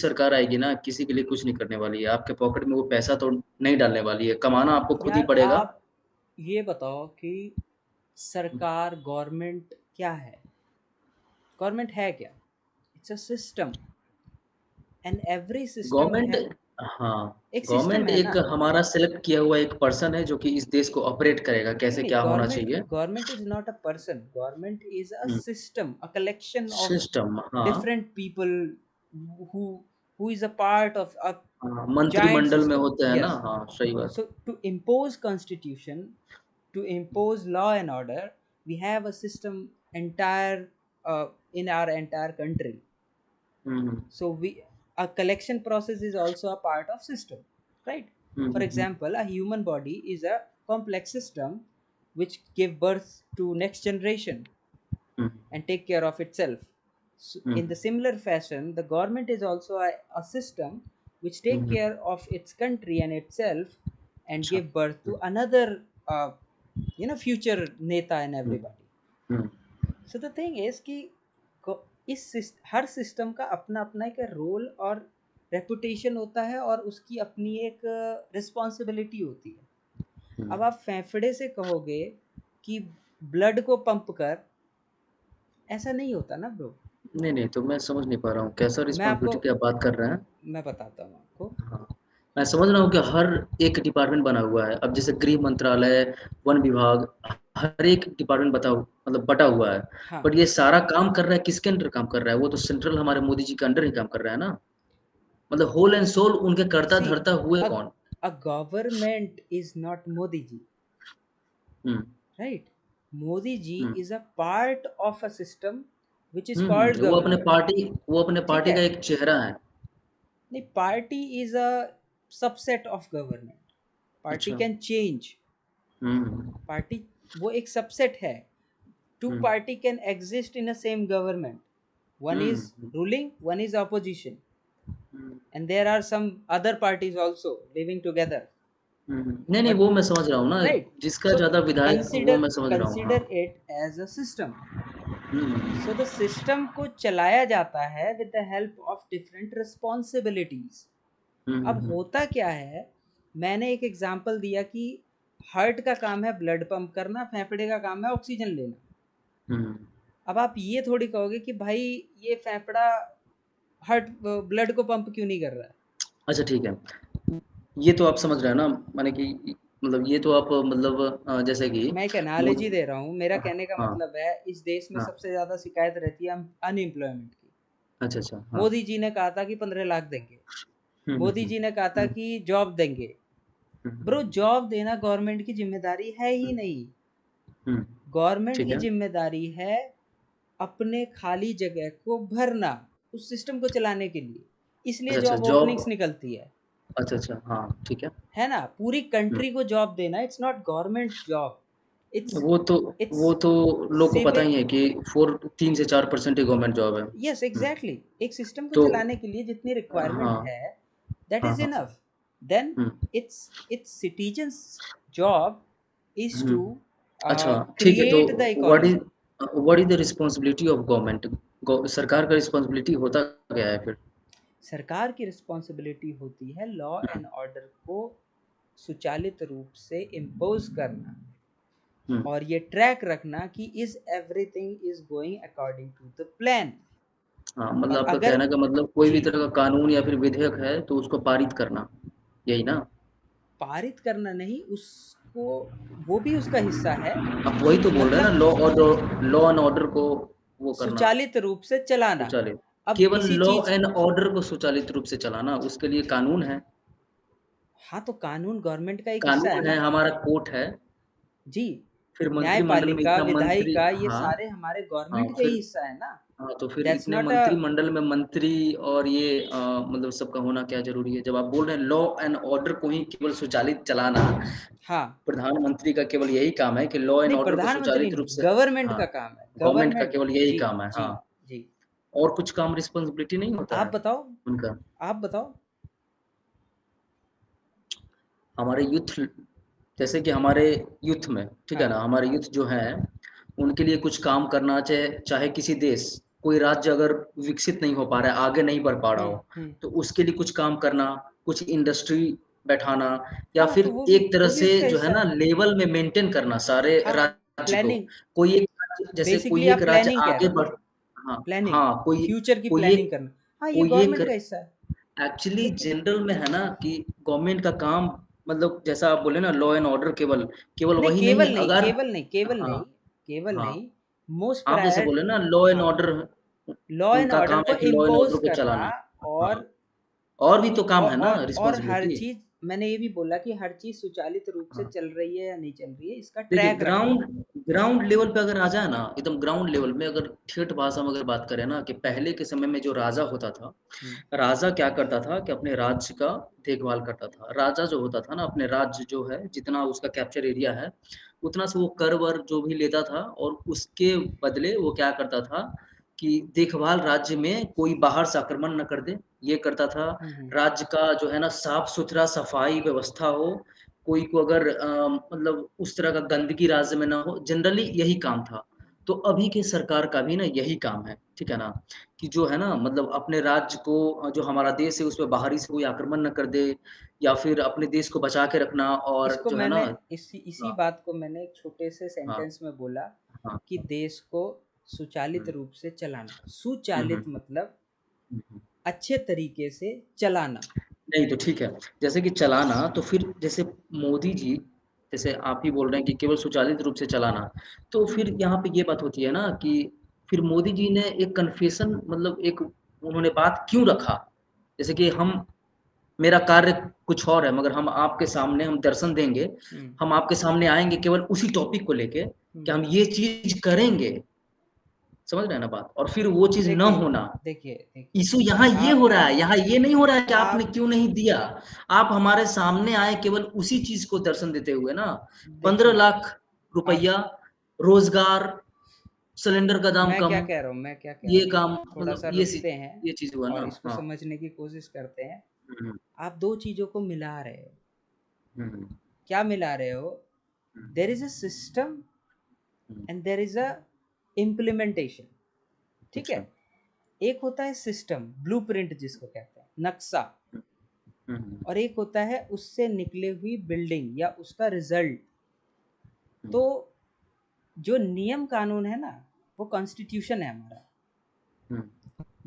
सरकार आएगी ना, किसी के लिए कुछ नहीं करने वाली है। आपके पॉकेट में वो पैसा तो नहीं डालने वाली है, कमाना आपको खुद ही यार पड़ेगा। आप ये बताओ कि सरकार गवर्नमेंट क्या है? गवर्नमेंट है क्या? It's a system, and every system government है। हाँ, एक सिस्टम गवर्नमेंट है एक ना। हमारा सेलेक्ट किया हुआ एक पर्सन है जो कि इस देश को ऑपरेट करेगा, नहीं कैसे नहीं, क्या होना गवर्नमेंट चाहिए। Government is not a person, government is a hmm, system, a collection of system हाँ, different people who who is a part of a हाँ, giant मंत्रिमंडल में system. होते हैं ना, Yes. हाँ, सही बात। So to impose constitution, to impose law and order, we have a system entire in our entire country. Hmm, hmm, So we, a collection process is also a part of system, right? Hmm, For hmm, hmm, example, a human body is a complex system which give birth to next generation hmm, and take care of itself. So hmm, in the similar fashion, the government is also a system which hmm, take hmm, care of its country and itself and अच्छा, give birth to another, future neta and hmm, everybody. Hmm, So the thing is कि हर system का अपना अपना एक role और reputation होता है और उसकी अपनी एक रिस्पॉन्सिबिलिटी होती है। हुँ, अब आप फेफड़े से कहोगे कि ब्लड को पंप कर, ऐसा नहीं होता ना ब्रो। नहीं, नहीं, तो मैं समझ नहीं पा रहा हूँ, कैसा मैं आपको रिस्पॉन्सिबिलिटी की आप बात कर रहे हैं? मैं बताता हूँ आपको। हाँ, मैं समझ रहा हूँ कि हर एक डिपार्टमेंट बना हुआ है। अब जैसे गृह मंत्रालय, वन विभाग, हर एक डिपार्टमेंट मतलब बटा हुआ है। हाँ। बट ये सारा काम कर रहा है किसके अंडर काम कर रहा है? वो तो सेंट्रल हमारे मोदी जी के अंडर ही काम कर रहा है ना। मतलब होल एंड सोल उनके सी कर्ता-धर्ता हुए अ कौन? Uh government is not Modi ji, hmm, right? Modi ji hmm, is a part of a system which is hmm, called hmm. Government. वो अपने ठीक पार्टी है। का एक चेहरा है। नहीं, party is a subset of government. Party अच्छा। Can change. Hmm, hmm, party वो एक सबसेट है। Two hmm, party can exist in a same government, one hmm, is hmm, ruling, one is opposition, hmm, and there are some other parties also living together, hmm, hmm. नहीं, नहीं, but वो मैं समझ रहा हूँ ना, right. जिसका सो ज़्यादा विधायक वो कंसिडर मैं समझ रहा हूँ, कंसिडर हाँ। It as a system. Hmm, so the system को चलाया जाता है with the help of different responsibilities. Hmm, hmm, अब हुँ, होता क्या है, मैंने एक एग्जांपल दिया कि हार्ट का काम है ब्लड पंप करना, फेफड़े का काम है ऑक्सीजन लेना। हुँ। अब आप ये थोड़ी कहोगे कि भाई ये फेफड़ा हार्ट ब्लड को पंप क्यों नहीं कर रहा है। अच्छा ठीक है। ये तो आप समझ रहे हैं ना माने कि मतलब ये तो आप मतलब जैसे कि मैं एक एनालॉजी मोदी दे रहा हूँ। मेरा कहने का हाँ, मतलब है, इस देश में हाँ। सबसे ज़्यादा शिकायत रहती है अनएम्प्लॉयमेंट की। अच्छा, अच्छा, हाँ। मोदी जी ने कहा था कि 15 लाख देंगे। हुँ, हुँ, मोदी हुँ। जी ने कहा था हुँ, कि जॉब देंगे। हुँ, हुँ, ब्रो, जॉब देना गवर्नमेंट की जिम्मेदारी है ही हुँ, नहीं। हुँ, गवर्नमेंट ठीक की है। जिम्मेदारी है अपने खाली जगह को भरना, उस सिस्टम को चलाने के लिए। इसलिए अच्छा, अच्छा जॉब ओपनिंग्स जॉब निकलती अच्छा, अच्छा, हाँ, ठीक है। है ना? पूरी हुँ, कंट्री को जॉब देना, it's not government job. It's वो तो इट्स वो तो लोग को पता सिविल। ही है कि 4 3 से 4% ही गवर्नमेंट जॉब है। यस, हुँ, एग्जैक्टली। एक सिस्टम को तो चलाने के लिए जितनी रिक्वायरमेंट हाँ, है, दैट हाँ, इज हाँ। Enough. Then hmm, it's it's citizens job is hmm. To अच्छा, ठीक है तो create the what is economy. What is the responsibility of government? Gov सरकार का रिस्पांसिबिलिटी होता क्या है फिर? सरकार की रिस्पॉन्सिबिलिटी होती है लॉ हुँ, एंड ऑर्डर को सुचालित रूप से इम्पोज करना हुँ। और ये ट्रैक रखना कि is everything is going according to the plan. हाँ, मतलब और आपका अगर कहने का मतलब कोई भी जी, तरह का कानून या फिर विधेयक है तो उसको पारित करना, यही ना? पारित करना नहीं उसको, वो भी उसका हिस्सा है। आप वही तो बोल रहे हैं ना मतलब लॉ एंड ऑर्डर को वो करना, सुचालित रूप से चलाना। सुचालित। अब केवल किसी लॉ चीज, एंड ऑर्डर को सुचालित रूप से चलाना, उसके लिए कानून है। हाँ तो कानून गवर्नमेंट का एक हिस्सा है कानून है, ना। हमारा कोर्ट है, जी, फिर मंत्रिमंडल में न्यायपालिका, इतना मंत्री विधायिका, ये हाँ, सारे हमारे हाँ, गवर्नमेंट का ही फिर हिस्सा है ना। हाँ, तो फिर दैट्स इतने नॉट अ, मंत्रिमंडल में मंत्री और ये मतलब सबका होना क्या ज़रूरी है? जब आप बोल रहे हैं लॉ एंड ऑर्डर को ही केवल सुचालित चलाना, हाँ। प्रधानमंत्री का केवल यही काम है कि लॉ एंड नहीं, ऑर्डर को प्रधानमंत्री सुचालित नहीं, रूप से गवर्नमेंट हाँ, का काम है, गवर्नमेंट का गवर्नमेंट। केवल यही जी, काम है, जी, हाँ। जी। और कुछ काम रिस्पॉन्सिबिलिटी नहीं होता आप है बताओ, उनका। आप बताओ। हमारे यूथ जैसे कि हमारे यूथ में, ठीक है हाँ, ना? हमारे हाँ, यूथ जो हैं, उनके लिए कुछ काम करना चाहे चाहे किसी देश कोई राज्य अगर विकसित नहीं हो पा रहा है, आगे नहीं बढ़ पा रहा हो, हम्म। तो उसके लिए कुछ काम करना, कुछ इंडस्ट्री बैठाना या हाँ, फिर तो एक तरह वो भी से उसका जो है हिस्सा ना है। लेवल में मेंटेन करना सारे हाँ, राज्य को। प्लानिंग। कोई एक राज्य जैसे बेसिकली कोई आप एक राज्य प्लानिंग कह आगे रहे हो। बढ़ हाँ, प्लानिंग, हाँ, फ्यूचर की कोई प्लानिंग एक करना। हाँ, ये कोई एक गवर्नमेंट का हिस्सा है। एक्चुअली लेकिन जनरल में है ना कि गवर्नमेंट का काम मतलब जैसा आप बोले ना लॉ एंड ऑर्डर केवल केवल नहीं, वही नहीं केवल है नहीं, अगर केवल नहीं, केवल हाँ, नहीं, केवल हाँ, नहीं। मोस्ट आप जैसे प्रायर। बोले ना लॉ एंड हाँ, ऑर्डर लॉ एंड उनका ऑर्डर काम को है कि लॉ एंड इम्पोज ऑर्डर को करना। चलाना। हाँ, और और भी तो काम और है ना और और हर रिस्पॉन्सिबिलिटी। चीज, मैंने ये भी बोला कि हर चीज सुचालित रूप से हाँ, चल रही है या नहीं चल रही है, इसका देखिए ट्रैक रखना। ग्राउंड ग्राउंड लेवल पे अगर आ जाए ना एकदम ग्राउंड लेवल में अगर ठेठ भाषा में अगर बात करें ना कि पहले के समय में जो राजा होता था, हम्म। राजा क्या करता था कि अपने राज्य का देखभाल करता था। राजा जो होता था ना अपने राज्य जो है जितना उसका कैप्चर एरिया है उतना से वो कर वर जो भी लेता था और उसके बदले वो क्या करता था कि देखभाल राज्य में कोई बाहर से आक्रमण न कर दे, ये करता था। हम्म। राज्य का जो है ना साफ सुथरा सफाई व्यवस्था हो, कोई को अगर मतलब उस तरह का गंदगी राज्य में ना हो, जनरली यही काम था। तो अभी के सरकार का भी ना यही काम है, ठीक है ना? कि जो है ना मतलब अपने राज्य को जो हमारा देश है उस पे बाहरी से कोई आक्रमण ना कर दे या फिर अपने देश को बचा के रखना और इसको जो है ना मैंने इसी हाँ, बात को मैंने एक छोटे से हाँ, सेंटेंस में बोला हाँ, कि देश को सुचालित हुँ, रूप से चलाना। हुँ, हुँ, सुचालित मतलब हुँ, हुँ। अच्छे तरीके से चलाना। नहीं तो ठीक है, जैसे कि चलाना तो फिर जैसे मोदी जी जैसे आप ही बोल रहे हैं कि केवल सुचालित रूप से चलाना, तो फिर यहाँ पे ये बात होती है ना कि फिर मोदी जी ने एक कन्फेशन मतलब एक उन्होंने बात क्यों रखा? जैसे कि हम मेरा कार्य कुछ और है मगर हम आपके सामने हम दर्शन देंगे, हम्म। हम आपके सामने आएँगे केवल उसी टॉपिक को लेके कि हम्म। हम ये चीज़ करेंगे, समझ रहे हैं ना बात? और फिर वो चीज़ ना देखिए, होना देखिए, देखिए। इश्यू यहाँ ये आप हो रहा है, यहाँ ये नहीं हो रहा है कि आपने आप क्यों नहीं दिया। आप हमारे सामने आए केवल उसी चीज़ को दर्शन देते हुए ना, 15 देखिए, लाख आप रुपया, रोज़गार, सिलेंडर का दाम मैं क्या कम, कह रहा हूँ, मैं क्या कह रहा ये हूँ, काम थोड़ा मतलब सा रुकते हैं ये चीज़ हुआ और ना। इसको हाँ। समझने की कोशिश करते हैं। हुँ, आप दो चीजों को मिला रहे हो। हुँ, हुँ, क्या मिला रहे हो? Hmm, there is a system hmm, and there is a implementation. ठीक है। अच्छा। एक होता है सिस्टम, ब्लूप्रिंट जिसको कहते हैं, नक्शा। हुँ, हुँ, हुँ, और एक होता है उससे निकले हुई बिल्डिंग या उसका रिजल्ट। हुँ, तो जो नियम कानून है ना, वो कॉन्स्टिट्यूशन है हमारा, हुँ,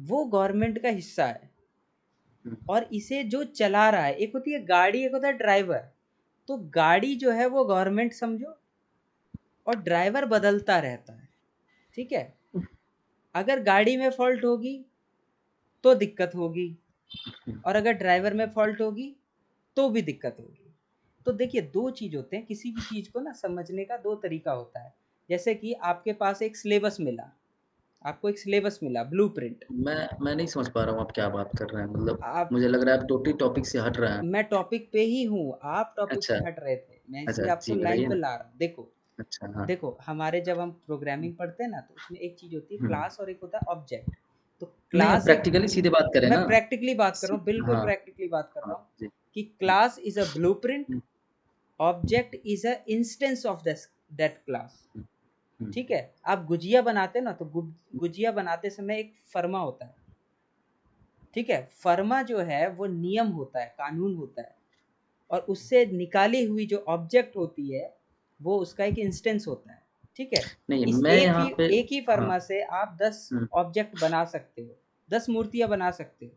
वो गवर्नमेंट का हिस्सा है। हुँ, और इसे जो चला रहा है, एक होती है गाड़ी, एक होता है ड्राइवर। तो गाड़ी जो है वो गवर्नमेंट समझो, और ड्राइवर बदलता रहता है। ठीक है। अगर गाड़ी में फॉल्ट होगी तो दिक्कत होगी, और अगर ड्राइवर में फॉल्ट होगी तो भी दिक्कत होगी। तो देखिए, दो चीज़ होते हैं, किसी भी चीज़ को ना समझने का दो तरीका होता है। जैसे कि आपके पास एक सिलेबस मिला, आपको एक सिलेबस मिला, ब्लूप्रिंट। मैं नहीं समझ पा रहा हूँ आप क्या बात कर रहे हैं मतलब आप मुझे लग रहा है आप टोटली टॉपिक से हट रहे हैं। मैं टॉपिक पे ही हूँ, आप टॉपिक अच्छा, से हट रहे थे, मैं अच्छा इसलिए आपको जी लाइन बताइए पे ना। ला रहा हूँ। देखो, अच्छा, हाँ। देखो, हमारे जब हम प्रोग्रामिंग पढ़ते हैं ना, तो उसमें एक चीज़ होती है हुँ। क्लास और एक होता है ऑब्जेक्ट। तो नहीं, आप क्लास एक, प्रैक्टिकली सीधे बात करें मैं ना। प्रैक्टिकली बात कर रहा सी हूँ, बिल्कुल हाँ, प्रैक्टिकली बात कर हाँ, रहा हूँ जी। कि hmm, class is a blueprint, hmm, object is a instance of this that class. Hmm, hmm, ठीक है। आप गुजिया बनाते हैं ना, तो गुजिया बनाते समय एक फर्मा होता है। ठीक है। फर्मा जो है वो नियम होता है, कानून होता है। और उससे निकाली हुई जो ऑब्जेक्ट होती है, वो उसका एक इंस्टेंस होता है। ठीक है। नहीं इस मैं यहाँ पे एक ही हाँ, फर्मा से आप 10 हुँ, ऑब्जेक्ट बना सकते हो, 10 मूर्तियां बना सकते हो।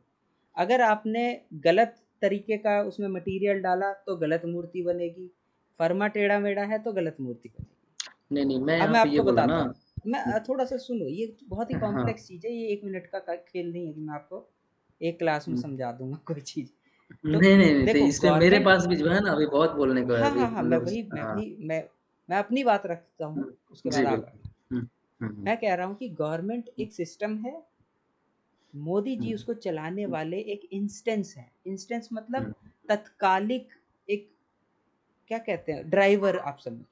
अगर आपने गलत तरीके का उसमें मटेरियल डाला तो गलत मूर्ति बनेगी। फर्मा टेढ़ा मेढ़ा है तो गलत मूर्ति बनेगी। नहीं, मैं अब यहाँ मैं पे ये आपको बोला ना बताता हूँ। मैं हुँ, थोड़ा सा सुनो, ये बहुत ही हाँ, कॉम्प्लेक्स चीज़ है, ये 1 मिनट का खेल नहीं है कि मैं आपको एक क्लास में हुँ, समझा दूंगा कोई चीज़। तो नहीं, तो देखो, इसमें मेरे गवर्नमेंट, पास भी जो है ना अभी बहुत बोलने को है हाँ, अभी हाँ, हाँ, मतलब मैं हाँ, वही मैं अपनी बात रखता हुँ, हूँ, उसके जी बाद आप बिल्कुल। रखना। हुँ, हुँ, हुँ, मैं कह रहा हूँ कि गवर्नमेंट हुँ, एक सिस्टम है, मोदी जी हुँ, उसको चलाने हुँ, वाले एक इंस्टेंस है। इंस्टेंस मतलब हुँ, तत्कालिक, एक, क्या कहते हैं, ड्राइवर आप समझ लो।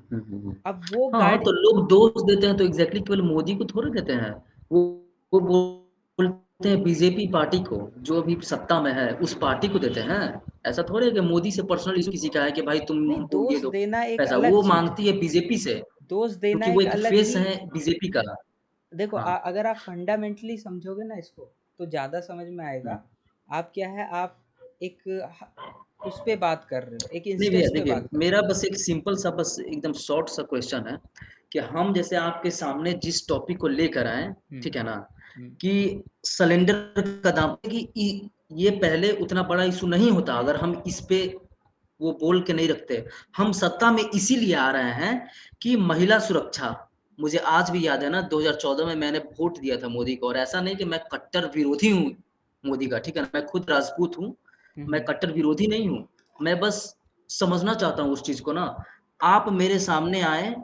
हुँ, हुँ, हुँ। अब वो हाँ, गाड़ी, तो लोग दोष देते हैं तो एग्ज़ैक्टली केवल मोदी को थोड़ी देते हैं। वो बोलते हैं बीजेपी पार्टी को, जो अभी सत्ता में है, उस पार्टी को देते हैं। ऐसा थोड़ी है कि मोदी से पर्सनल इश्यू किसी का है कि भाई तुम नहीं, हमको ये दोष दो देना एक पैसा, अलग वो चीज है। माँगती है बीजेपी से, दोष देना क्योंकि वो एक एक अलग फेस ही, है बीजेपी का। देखो हाँ। अगर आप फंडामेंटली समझोगे ना इसको, तो ज़्यादा समझ में हुँ। आएगा। आप क्या है, आप एक उस पे बात कर रहे हो, एक नहीं भैया इंस्टेंस पे देखिए, बात कर रहे मेरा बस एक सिंपल सा बस एकदम शॉर्ट सा क्वेश्चन है कि हम जैसे आपके सामने जिस टॉपिक को लेकर आए, हो। ठीक है ना? हुँ। कि सिलेंडर का दाम कि ये पहले उतना बड़ा इशू नहीं होता अगर हम इस पे वो बोल के नहीं रखते। हम सत्ता में इसीलिए आ रहे हैं कि महिला सुरक्षा, मुझे आज भी याद है ना 2014 में मैंने वोट दिया था मोदी को, और ऐसा नहीं कि मैं कट्टर विरोधी हूँ मोदी का, ठीक है ना? मैं खुद राजपूत हूँ, हुँ, मैं हुँ। कट्टर विरोधी नहीं हूँ। मैं बस समझना चाहता हूँ उस चीज़ को ना। आप मेरे सामने आए,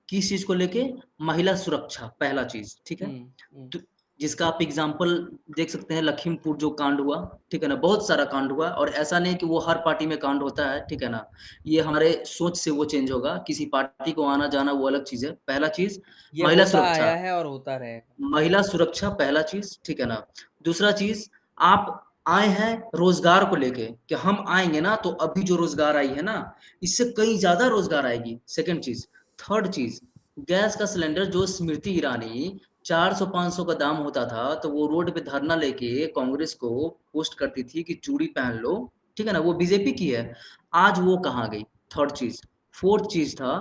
किस चीज़ को लेके? महिला सुरक्षा, पहला चीज़, ठीक है? हुँ, हुँ। तो जिसका आप एग्ज़ाम्पल देख सकते हैं, लखीमपुर जो कांड हुआ, ठीक है ना? बहुत सारा कांड हुआ, और ऐसा नहीं कि वो हर पार्टी में कांड होता है, ठीक है ना? ये हमारे सोच से वो चेंज होगा, किसी पार्टी को आना-जाना वो अलग चीज़ है। पहला चीज़, ये महिला होता सुरक्षा। आया है और होता रहेगा। महिला सुरक्षा पहला चीज़, ठीक है ना? दूसरा चीज़, आप आए हैं रोज़गार को लेके, कि हम आएँगे ना तो अभी जो रोज़गार आई है ना, इससे कहीं ज़्यादा रोज़गार आएगी, सेकंड चीज़। थर्ड चीज़, गैस का सिलेंडर जो स्मृति ईरानी 400-500 का दाम होता था, तो वो रोड पे धरना लेके कांग्रेस को पोस्ट करती थी कि चूड़ी पहन लो, ठीक है ना? वो बीजेपी की है। आज वो कहाँ गई? थर्ड चीज़। फोर्थ चीज़ था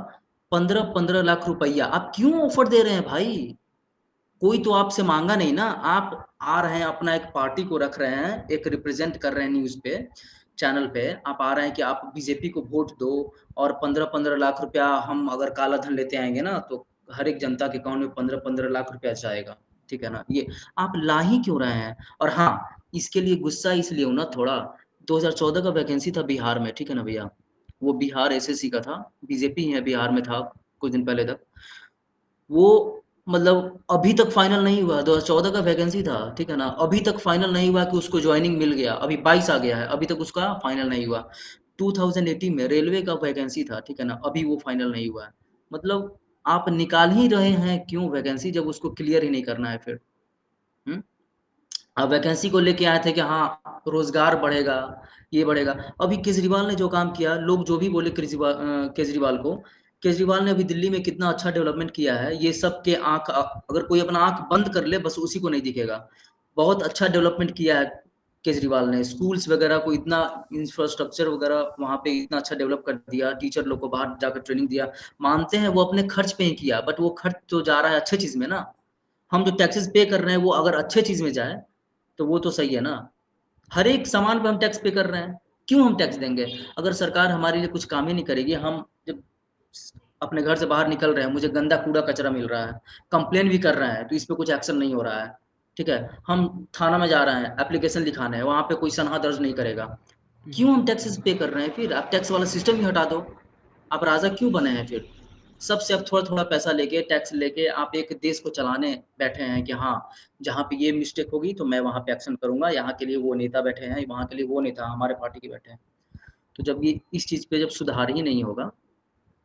15-15 लाख रुपैया, आप क्यों ऑफ़र दे रहे हैं भाई? कोई तो आपसे माँगा नहीं ना, आप आ रहे हैं, अपना एक पार्टी को रख रहे हैं, एक रिप्रेज़ेंट कर रहे हैं न्यूज़ पे, चैनल पे, आप आ रहे हैं कि आप बीजेपी को वोट दो, और 15-15 लाख रुपया हम अगर काला धन लेते आएँगे ना, तो हर एक जनता के अकाउंट में 15-15 लाख रुपया जाएगा, ठीक है ना? ये आप ला ही क्यों रहे हैं? और हाँ, इसके लिए गुस्सा इसलिए हूँ ना थोड़ा, 2014 का वैकेंसी था बिहार में, ठीक है ना भैया? वो बिहार एसएससी का था, बीजेपी ही है बिहार में था कुछ दिन पहले तक। वो मतलब अभी तक फाइनल नहीं हुआ, 2014 का वैकेंसी था, ठीक है ना? अभी तक फाइनल नहीं हुआ कि उसको जॉइनिंग मिल गया, अभी 22 आ गया है, अभी तक उसका फाइनल नहीं हुआ। 2018 में रेलवे का वैकेंसी था, ठीक है ना? अभी वो फाइनल नहीं हुआ है। मतलब आप निकाल ही रहे हैं क्यों वैकेंसी, जब उसको क्लियर ही नहीं करना है फिर? हुँ? अब वैकेंसी को लेके आए थे कि हाँ, रोज़गार बढ़ेगा, ये बढ़ेगा। अभी केजरीवाल ने जो काम किया, लोग जो भी बोले केजरीवाल को, केजरीवाल ने अभी दिल्ली में कितना अच्छा डेवलपमेंट किया है, ये सबके अगर कोई अपना आँख बंद कर ले, बस उसी को नहीं दिखेगा। बहुत अच्छा डेवलपमेंट किया है केजरीवाल ने, स्कूल्स वगैरह को इतना, इंफ्रास्ट्रक्चर वगैरह वहाँ पे इतना अच्छा डेवलप कर दिया, टीचर लोग को बाहर जाकर ट्रेनिंग दिया। मानते हैं वो अपने खर्च पे ही किया, बट वो खर्च तो जा रहा है अच्छे चीज़ में ना। हम जो टैक्सेस पे कर रहे हैं, वो अगर अच्छे चीज़ में जाए, तो वो तो सही है ना। हर एक सामान पे हम टैक्स पे कर रहे हैं, क्यों हम टैक्स देंगे? अगर सरकार हमारे लिए कुछ काम ही नहीं करेगी, हम जब अपने घर से बाहर निकल रहे हैं, मुझे गंदा कूड़ा-कचरा मिल रहा है, कंप्लेन भी कर रहे हैं, तो इस पे कुछ एक्शन नहीं हो रहा है, ठीक है? हम थाना में जा रहे हैं, एप्लीकेशन लिखाने, वहाँ पे कोई सनहा दर्ज नहीं करेगा। हुँ, क्यों हम टैक्सेस पे कर रहे हैं फिर? आप टैक्स वाला सिस्टम ही हटा दो। आप राजा क्यों बने हैं फिर? सबसे अब थोड़ा-थोड़ा पैसा लेके, टैक्स लेके आप एक देश को चलाने बैठे हैं कि हाँ, जहाँ पे ये मिस्टेक होगी तो मैं वहाँ पे एक्शन करूँगा, यहाँ के लिए वो नेता बैठे हैं, वहाँ के लिए वो नेता हमारे पार्टी के बैठे हैं। तो जब ये इस चीज़ पे जब सुधार ही नहीं होगा,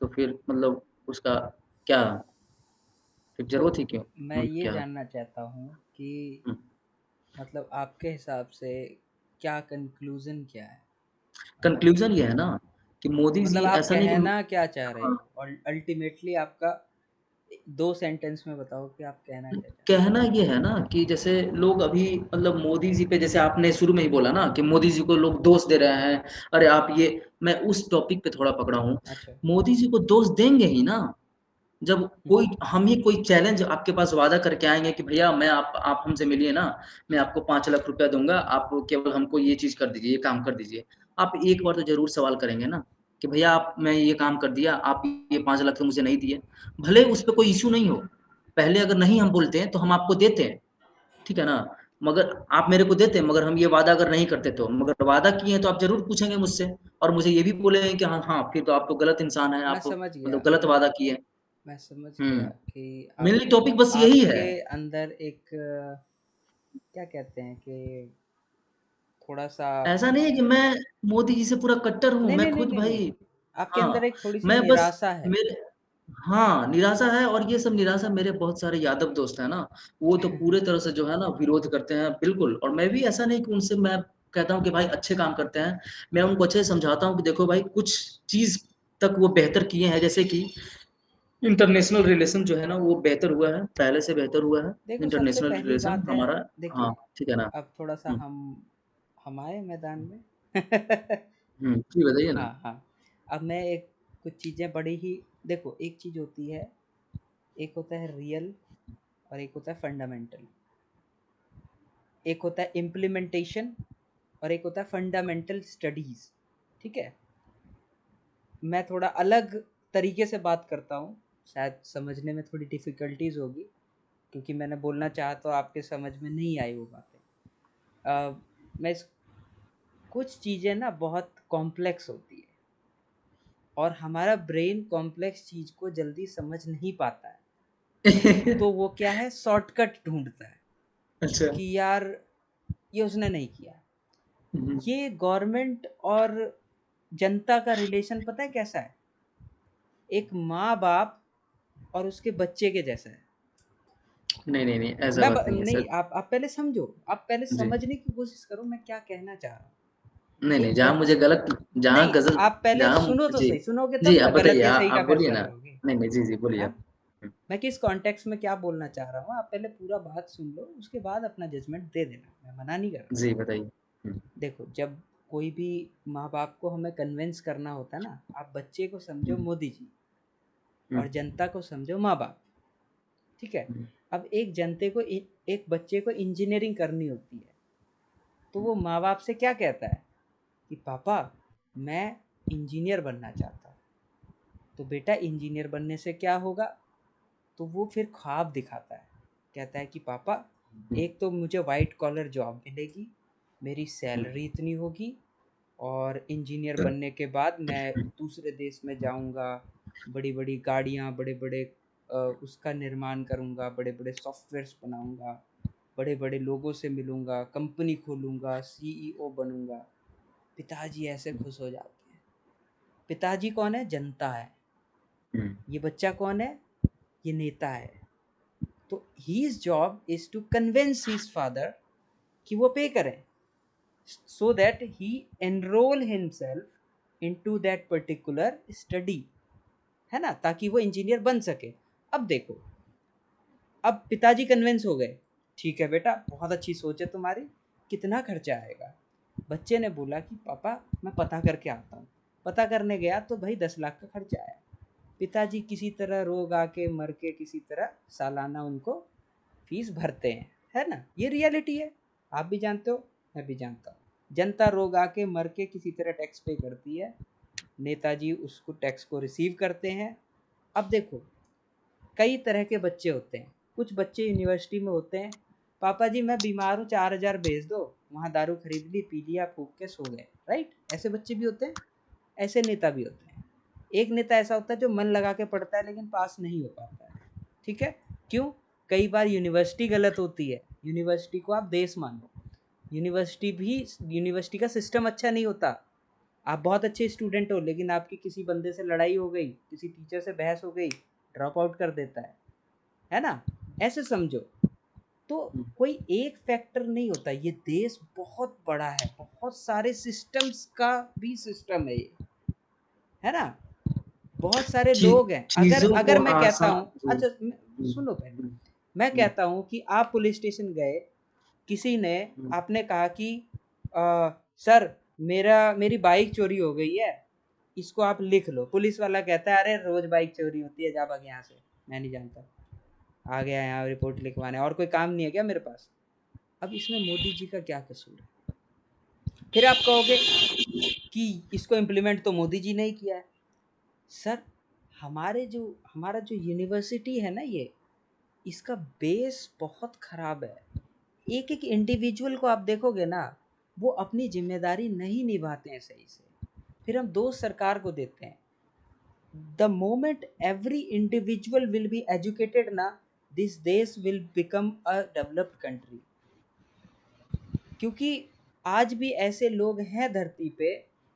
तो फिर मतलब उसका क्या, फिर तो ज़रूरत ही क्यों? मैं ये क्या? जानना चाहता हूँ कि हुँ। मतलब आपके हिसाब से क्या कन्क्लूज़न क्या है? कन्क्लूज़न ये है ना कि मोदी मतलब जी आप ऐसा नहीं कि कहना क्या चाह रहे हाँ। हो? और अल्टीमेटली आपका 2 सेंटेंस में बताओ कि आप कहना क्या चाह कहना ये है ना कि जैसे लोग अभी मतलब मोदी जी पे, जैसे आपने शुरू में ही बोला ना कि मोदी जी को लोग दोष दे रहे हैं, अरे आप ये, मैं उस टॉपिक पे थोड़ा पकड़ा हूँ। अच्छा। मोदी जी को दोष देंगे ही ना, जब हुँ, कोई हम ही कोई चैलेंज आपके पास वादा करके आएँगे कि भैया मैं आप हमसे मिलिए ना, मैं आपको 5 लाख रुपया दूँगा, आप केवल हमको ये चीज़ कर दीजिए, ये काम कर दीजिए। आप एक बार तो ज़रूर सवाल करेंगे ना कि भैया आप, मैं ये काम कर दिया, आप ये 5 लाख तो मुझे नहीं दिए। भले उस पे कोई इश्यू नहीं हो, पहले अगर नहीं हम बोलते हैं तो हम आपको देते हैं, ठीक है ना? मगर आप मेरे को देते हैं, मगर हम ये वादा अगर नहीं करते तो, मगर वादा किए हैं तो आप ज़रूर पूछेंगे मुझसे, और मुझे ये भी बोलेंगे कि हाँ, हाँ, फिर तो आप तो गलत इंसान हैं, मैं आप समझ मतलब गया, गलत वादा किए। मैं समझ गया हुँ। कि आप मेनली टॉपिक बस यही है। आपके अंदर एक क्या कहते हैं कि थोड़ा-सा ऐसा नहीं है कि मैं मोदी जी से पूरा कट्टर हूँ, नहीं, मैं नहीं, नहीं, खुद नहीं, नहीं। भाई, आपके अंदर हाँ, एक थोड़ी-सी मैं बस निराशा है। मेरे, हाँ, निराशा है, और ये सब निराशा मेरे बहुत सारे यादव दोस्त हैं ना, वो तो पूरे तरह से जो है ना विरोध करते हैं, बिल्कुल। और मैं भी ऐसा नहीं कि उनसे मैं कहता हूँ कि भाई अच्छे काम करते हैं, मैं उनको अच्छे से समझाता हूँ कि देखो भाई कुछ चीज़ तक वो बेहतर किए हैं, जैसे कि इंटरनेशनल रिलेशन जो है ना वो बेहतर हुआ है, पहले से बेहतर हुआ है। देखो सबसे इंटरनेशनल पहली रिलेशन बात है, हमारा। हाँ, देखिए ठीक है ना? अब थोड़ा सा हुँ, हम आए मैदान में। जी बताइए ना? हाँ हाँ, अब मैं एक कुछ चीज़ें बड़ी ही, देखो एक चीज़ होती है, एक होता है रियल और एक होता है फंडामेंटल, एक होता है इम्प्लीमेंटेशन और एक होता है फंडामेंटल स्टडीज़। ठीक है, मैं थोड़ा अलग तरीके से बात करता हूँ, शायद समझने में थोड़ी डिफ़िकल्टीज़ होगी, क्योंकि मैंने बोलना चाहा तो आपके समझ में नहीं आई वो बातें। मैं इस कुछ चीज़ें ना बहुत कॉम्प्लेक्स होती है और हमारा ब्रेन कॉम्प्लेक्स चीज़ को जल्दी समझ नहीं पाता है, तो वो क्या है, शॉर्टकट ढूँढता है अच्छा। कि यार ये उसने नहीं किया। हुँ, ये गवर्नमेंट और जनता का रिलेशन पता है कैसा है? एक माँ-बाप और उसके बच्चे के जैसा है। नहीं, नहीं, नहीं, ऐसा मैं ब बात नहीं है नहीं, सर। आप पहले समझो, आप पहले जी। समझने की कोशिश करो मैं क्या कहना चाह रहा हूँ। नहीं, नहीं, एक बच जहाँ नहीं, गज़ल आप पहले जहाँ सुनो तो जी। सही, सुनोगे जी, तब ना आप बताइए, गलत या सही का आप बोलिए फैसला ना। करोगे। नहीं, नहीं, जी, जी, बोलिए हाँ? आप। हुँ, मैं किस कॉन्टेक्स्ट में क्या बोलना चाह रहा हूँ, आप पहले पूरा बात सुन लो, उसके बाद अपना जजमेंट दे देना, मैं मना नहीं कर रहा। जी, बताइए। हुँ, देखो जब कोई भी माँ-बाप को हमें कन्विंस करना होता है ना, आप बच्चे को समझो हुँ, मोदी जी हुँ, और जनता को समझो माँ-बाप, ठीक है? हुँ, अब एक बच्चे को इंजीनियरिंग करनी होती है, तो वो माँ-बाप से क्या कहता है कि पापा मैं इंजीनियर बनना चाहता हूँ। तो बेटा इंजीनियर बनने से क्या होगा? तो वो फिर ख्वाब दिखाता है, कहता है कि पापा हुँ, एक तो मुझे वाइट कॉलर जॉब मिलेगी, मेरी हुँ, सैलरी इतनी होगी, और इंजीनियर बनने के बाद मैं दूसरे देश में जाऊंगा, बड़ी बड़ी गाड़ियाँ, बड़े बड़े उसका निर्माण करूंगा, बड़े बड़े सॉफ्टवेयर्स बनाऊंगा, बड़े बड़े लोगों से मिलूंगा, कंपनी खोलूंगा, सीईओ बनूंगा। पिताजी ऐसे खुश हो जाते हैं। पिताजी कौन है? जनता है। हुँ, ये बच्चा कौन है? ये नेता है। तो his job is to convince his father कि वो पे करें, so that he enroll himself into that particular study, है ना, ताकि वो इंजीनियर बन सके। अब देखो, अब पिताजी कन्विंस हो गए, ठीक है बेटा बहुत अच्छी सोच है तुम्हारी, कितना खर्चा आएगा? बच्चे ने बोला कि पापा मैं पता करके आता हूँ। पता करने गया तो भाई 10 लाख का खर्चा आया। पिताजी किसी तरह रोग आके मर के किसी तरह सालाना उनको फीस भरते हैं, है ना, ये रियलिटी है। आप भी जानते हो, मैं भी जानता हूँ। जनता रोग आके मर के किसी तरह टैक्स पे करती है, नेताजी उसको टैक्स को रिसीव करते हैं। अब देखो कई तरह के बच्चे होते हैं, कुछ बच्चे यूनिवर्सिटी में होते हैं, पापा जी मैं बीमार हूँ 4,000 भेज दो, वहाँ दारू खरीद ली, पी लिया, फूक के सो गए, राइट? ऐसे बच्चे भी होते हैं, ऐसे नेता भी होते हैं। एक नेता ऐसा होता है जो मन लगा के पढ़ता है लेकिन पास नहीं हो पाता है, ठीक है? क्यों? कई बार यूनिवर्सिटी गलत होती है, यूनिवर्सिटी को आप देश मानो, यूनिवर्सिटी का सिस्टम अच्छा नहीं होता। आप बहुत अच्छे स्टूडेंट हो लेकिन आपकी किसी बंदे से लड़ाई हो गई, किसी टीचर से बहस हो गई, ड्रॉप आउट कर देता है ना? ऐसे समझो। तो हुँ, कोई एक फैक्टर नहीं होता, ये देश बहुत बड़ा है, बहुत सारे सिस्टम्स का भी सिस्टम है ये, है ना? बहुत सारे ची लोग हैं। अगर चीज़ों अगर को मैं कहता आसान हूँ, जी, अच्छा हुँ, सुनो पहले, हुँ, मैं हुँ, कहता हूँ कि आप पुलिस स्टेशन गए, किसी ने, हुँ, आपने कहा कि सर मेरी बाइक चोरी हो गई है, इसको आप लिख लो। पुलिस वाला कहता है अरे रोज बाइक चोरी होती है, जा भाग यहाँ से, मैं नहीं जानता, आ गया यहाँ रिपोर्ट लिखवाने, और कोई काम नहीं है क्या मेरे पास? अब इसमें मोदी जी का क्या कसूर है? फिर आप कहोगे कि इसको इम्प्लीमेंट तो मोदी जी ने ही किया है। सर हमारा जो यूनिवर्सिटी है ना, ये इसका बेस बहुत खराब है। एक एक इंडिविजुअल को आप देखोगे ना, वो अपनी जिम्मेदारी नहीं निभाते हैं सही से, फिर हम दोष सरकार को देते हैं। The moment every individual will be educated ना, दिस देश will become a developed country. क्योंकि आज भी ऐसे लोग हैं धरती पे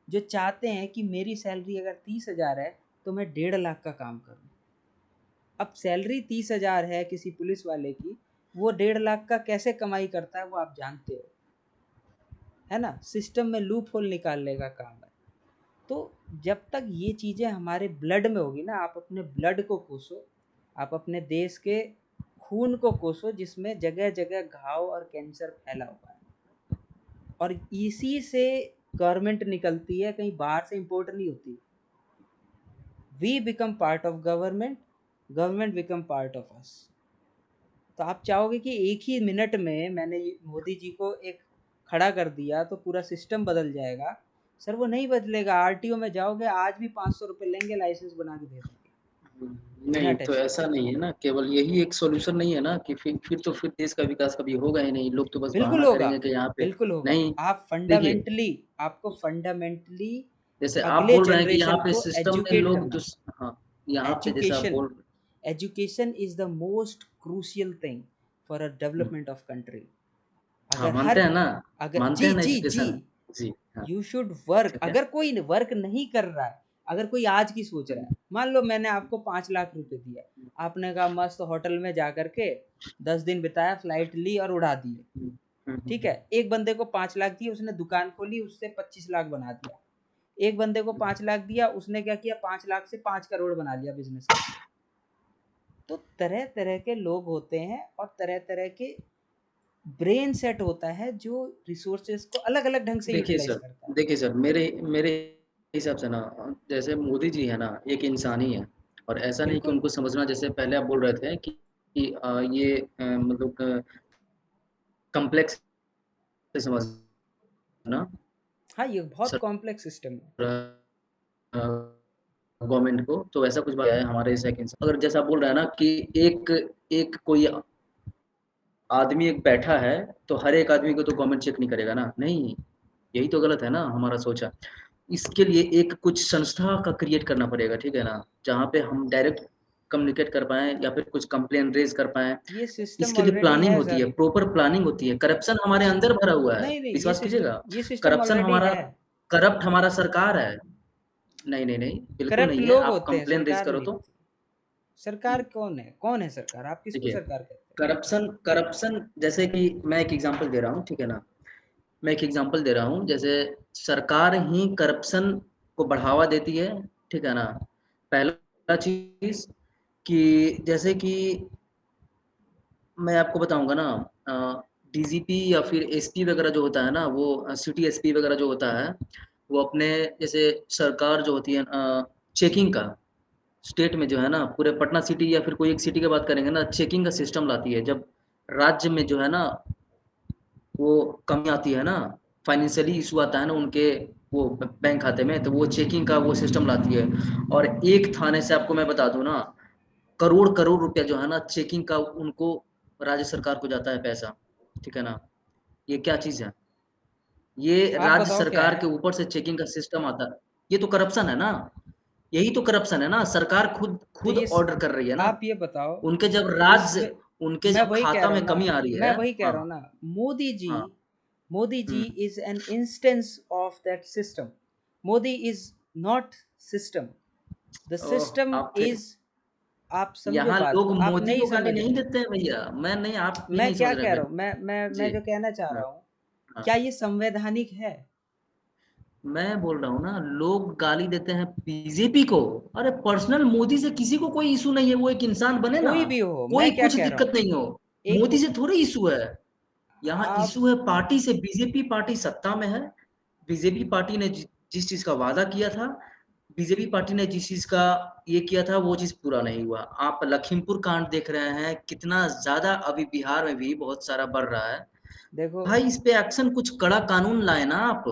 जो चाहते हैं कि मेरी सैलरी अगर 30,000 है तो मैं 1.5 लाख का काम करूं। अब सैलरी 30,000 है किसी पुलिस वाले की, वो 1.5 लाख का कैसे कमाई करता है वो आप जानते हो, है ना? सिस्टम में लूप होल निकालने का काम है। तो जब तक ये चीज़ें हमारे ब्लड में होगी ना, आप अपने ब्लड को कोसो, आप अपने देश के खून को कोसो, जिसमें जगह जगह घाव और कैंसर फैला हुआ है, और इसी से गवर्नमेंट निकलती है, कहीं बाहर से इंपोर्ट नहीं होती। We become part of government, government become part of us. तो आप चाहोगे कि एक ही मिनट में मैंने मोदी जी को एक खड़ा कर दिया तो पूरा सिस्टम बदल जाएगा? सर वो नहीं बदलेगा। आरटीओ में जाओगे, आज भी 500 रुपये लेंगे, लाइसेंस बना के दे देंगे बिना नहीं तो टेस्ट के। ऐसा नहीं है ना, केवल यही एक सॉल्यूशन नहीं है ना कि फिर तो फिर देश का विकास कभी होगा ही नहीं। लोग तो बस बिल्कुल बहाना होगा, करेंगे कि यहाँ पे बिल्कुल होगा। नहीं। आप देखिए, फंडामेंटली, आपको फंडामेंटली जैसे आप अगले बोल रहे हैं कि यहाँ जनरेशन पे को सिस्टम में एजुकेट लोग करना जो है। हाँ, यहाँ पे जैसे आप एजुकेशन, बोल education is the most crucial thing for a development of country. हाँ, अगर मानते हर, हैं ना, अगर मानते जी हैं ना जी जी, एजुकेशन। जी, हाँ, यू शुड वर्क। ठीक है। अगर कोई वर्क नहीं कर रहा है, अगर कोई आज की सोच रहा है, मान लो मैंने आपको 5 लाख रुपए दिया, आपने कहा मस्त होटल में जा करके 10 दिन बिताया, फ्लाइट ली और उड़ा दिए, हुँ, हुँ, हुँ, ठीक हुँ, है। एक बंदे को 5 लाख दिए, उसने दुकान खोली, उससे 25 लाख बना दिया। एक बंदे को 5 लाख दिया, उसने क्या किया, 5 लाख से 5 करोड़ बना लिया बिजनेस करके। तो तरह तरह के लोग होते हैं और तरह तरह के ब्रेन सेट होता है जो रिसोर्सेज को अलग अलग ढंग से यूटिलाइज करता है। देखिए सर, मेरे मेरे हिसाब से ना, जैसे मोदी जी है ना, एक इंसान ही है। और ऐसा नहीं कि बिल्कुल। उनको समझना, जैसे पहले आप बोल रहे थे कि ये मतलब कॉम्प्लेक्स से समझना हाँ, ये बहुत सर, कॉम्प्लेक्स सिस्टम है। गवर्नमेंट को तो ऐसा कुछ है हमारे जैसा एक इंसान। अगर जैसा आप बोल रहे हैं ना कि एक एक कोई आदमी एक बैठा है, तो हर एक आदमी को तो गवर्नमेंट चेक नहीं करेगा ना, नहीं। यही तो गलत है ना हमारा सोचा। इसके लिए एक कुछ संस्था का क्रिएट करना पड़ेगा, ठीक है ना? जहाँ पे हम डायरेक्ट कम्युनिकेट कर पाएँ या फिर कुछ कंप्लेन रेज़ कर पाएँ। ये सिस्टम इसके लिए ऑलरेडी प्लानिंग है होती है, सर। प्रॉपर प्लानिंग होती है। करप्शन हमारे अंदर भरा हुआ है, नहीं नहीं, विश्वास कीजिएगा। ये सिस्टम करप्शन ऑलरेडी हमारा है। करप्ट हमारा सरकार है। नहीं, नहीं, नहीं, बिल्कुल करप्ट नहीं है। लोग आप होते हैं, कंप्लेन रेज़ सरकार करो नहीं तो। होती। सरकार कौन है, कौन है सरकार? आप किसको देखिए, सरकार कहते करप्शन करप्शन जैसे कि मैं एक एग्ज़ाम्पल दे रहा हूँ, ठीक है ना? मैं एक एग्ज़ाम्पल दे रहा हूँ, जैसे सरकार ही करप्शन को बढ़ावा देती है, ठीक है ना? पहला चीज़ कि जैसे कि मैं आपको बताऊँगा ना, डीजीपी या फिर एसपी वगैरह जो होता है ना, वो सिटी एसपी वगैरह जो होता है, वो अपने जैसे सरकार जो होती है चेकिंग का, स्टेट में जो है ना, पूरे पटना सिटी या फिर कोई एक सिटी की बात करेंगे ना, चेकिंग का सिस्टम लाती है। जब राज्य में जो है ना, वो कमी आती है ना, फाइनेंशियली इशू आता है ना उनके वो बैंक खाते में, तो वो चेकिंग का वो सिस्टम लाती है। और एक थाने से आपको मैं बता दूँ ना, करोड़-करोड़ रुपया जो है ना चेकिंग का उनको राज्य सरकार को जाता है पैसा, ठीक है ना? ये क्या चीज़ है? ये हैं? आप राज्य बताओ क्या सरकार है। के ऊपर से चेकिंग का सिस्टम आता है। ये तो करप्शन है ना? यही तो करप्शन है ना? सरकार खुद तो खुद ऑर्डर कर रही है ना। आप ये बताओ, उनके जब इस राज्य उनके मैं जब वही कह खाता रहा हूँ में ना, कमी आ रही मैं है। वही कह हाँ, रहा हूँ ना, मोदी जी, हाँ। Modi ji hmm. Is an instance of that system. Modi is not system, the oh! System आप फिर इज, आप समझो यहाँ बात लोग को, आप मोदी नहीं को गाली समझ नहीं रहे। देते हैं भैया। मैं नहीं, आप भी मैं नहीं क्या समझ रहे कह मेरे रहा हूँ, मैं जी। जो कहना चाह हाँ, रहा हूँ, हाँ। क्या ये संवैधानिक है? मैं बोल रहा हूँ ना, लोग गाली देते हैं बीजेपी को। अरे पर्सनल मोदी से किसी को कोई इशू नहीं है, वो एक इंसान बने ना, कोई भी हो, कोई मैं क्या कुछ कह रहा दिक्कत हूँ, नहीं हो। एक मोदी से थोड़ी इशू है। यहाँ आप, इशू है पार्टी से। बीजेपी पार्टी सत्ता में है। बीजेपी पार्टी ने जिस चीज का वादा किया था, बीजेपी पार्टी ने जिस चीज का ये किया था, वो चीज पूरा नहीं हुआ। आप लखीमपुर कांड देख रहे हैं, कितना ज्यादा अभी बिहार में भी बहुत सारा बढ़ रहा है। देखो, भाई इस पे एक्शन, कुछ कड़ा कानून लाए ना आप।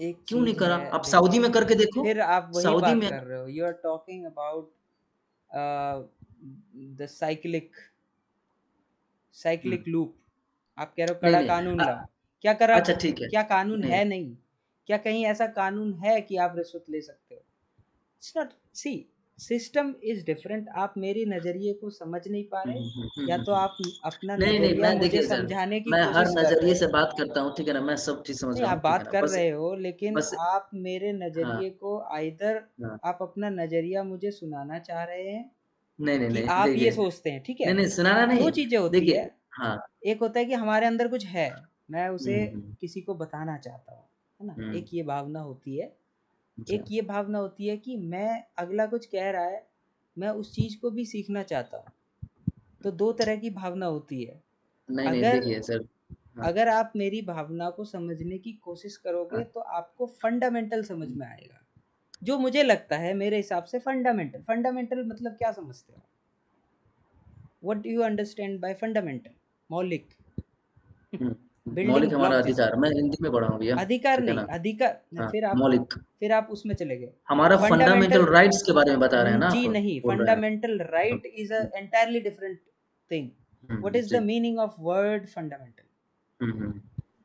एक क्यों नहीं चीज करा? है, आप सऊदी देखिए, में करके देखो। फिर आप वही सऊदी बात में कर रहे हो, you are talking about the cyclic, hmm, cyclic loop. आप कह रहे हो नहीं, कड़ा नहीं। कानून लाओ। क्या करा, अच्छा ठीक है। क्या कानून नहीं। है? नहीं। क्या कहीं ऐसा कानून है कि आप रिश्वत ले सकते हो? It's not, see, system is different. आप मेरे नजरिए को समझ नहीं पा हुँ, रहे, हुँ, हुँ, हुँ, या हुँ, तो हुँ। आप अपना नहीं, नहीं, नजरिया मैं मुझे देखिए सर, समझाने की मैं हर कोशिश कर नज़रिए रहे से हो। बात करता हूँ, ठीक है ना? मैं सब चीज़ समझ नहीं, रहा आप हूँ, ठीक है बात ना? कर बस रहे हो, लेकिन बस आप मेरे हाँ, नजरिए को आइदर, हाँ। आप अपना नजरिया मुझे सुनाना चाह रहे हैं नहीं, नहीं, कि नहीं, आप ये देखिए, सोचते हैं, ठीक है। नहीं, नहीं, सुनाना दो नहीं। चीजें होती है, देखिए हाँ। एक होता है कि हमारे अंदर कुछ है, मैं हुँ, उसे हुँ, किसी को बताना चाहता हूँ, है ना, हुँ, एक ये भावना होती है। अच्छा। एक ये भावना होती है कि मैं अगला कुछ कह रहा है, मैं उस चीज़ को भी सीखना चाहता हूँ। तो 2 तरह की भावना होती है। नहीं, नहीं अगर देखिए सर। हाँ, अगर आप मेरी भावना को समझने की कोशिश करोगे हाँ। तो आपको फंडामेंटल समझ में आएगा। जो मुझे लगता है मेरे हिसाब से फंडामेंटल, फंडामेंटल मतलब क्या समझते हो? What do you understand bye fundamental? मौलिक, हुँ, बिल्डिंग मौलिक हमारा ब्लॉक जिसे अधिकार, मैं हिंदी में पढ़ा हूँ भैया, अधिकार ठीक है नहीं, ना? अधिकार हाँ, फिर मौलिक। आप उसमें चले गए। हमारा फंडामेंटल फंडामेंटल राइट्स के बारे में बता रहे हैं ना आप? जी नहीं, बोल रहे हैं। Fundamental right is a entirely different thing. What is the जी। Meaning of word fundamental? Hmm.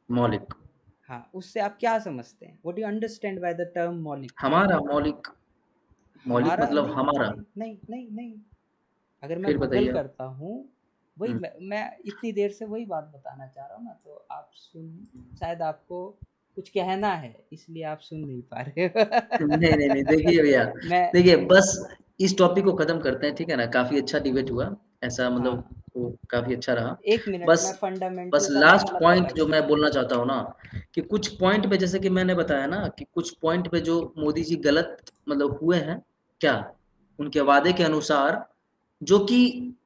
मौलिक। हाँ, उससे आप क्या समझते हैं? What do you understand by the term मौलिक? हमारा मौलिक, मौलिक हमारा मतलब नहीं, हमारा। नहीं, नहीं, नहीं, नहीं। अगर मैं फिर गूगल बताइए आप? करता हूँ, वही हुँ। मैं इतनी देर से वही बात बताना चाह रहा हूँ ना, तो आप सुन, शायद आपको कुछ कहना है, इसलिए आप सुन नहीं पा रहे नहीं, नहीं, नहीं, देखिए भैया, हो। मैं देखिए बस इस टॉपिक को खत्म करते हैं, ठीक है ना? काफ़ी अच्छा डिबेट हुआ, ऐसा मतलब हाँ, वो काफ़ी अच्छा रहा। 1 मिनट बस मैं बस फंडामेंटल का लास्ट मतलब पॉइंट जो बताता हूँ। मैं बोलना चाहता हूँ ना, कि कुछ पॉइंट पे जैसे कि मैंने बताया ना कि कुछ पॉइंट पे जो मोदी जी गलत मतलब हुए हैं, क्या? उनके वादे के अनुसार, जो कि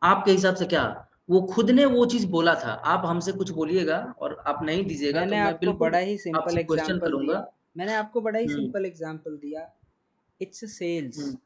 आपके हिसाब से क्या? वो खुद ने वो चीज़ बोला था, आप हमसे कुछ बोलिएगा और आप नहीं दीजिएगा तो मैंने मैं आपको बिल्कुल बड़ा ही सिंपल आपसे क्वेश्चन एग्जांपल करूँगा। दिया। मैंने आपको बड़ा ही हुँ, सिंपल एग्जांपल दिया। It's a sales. हुँ।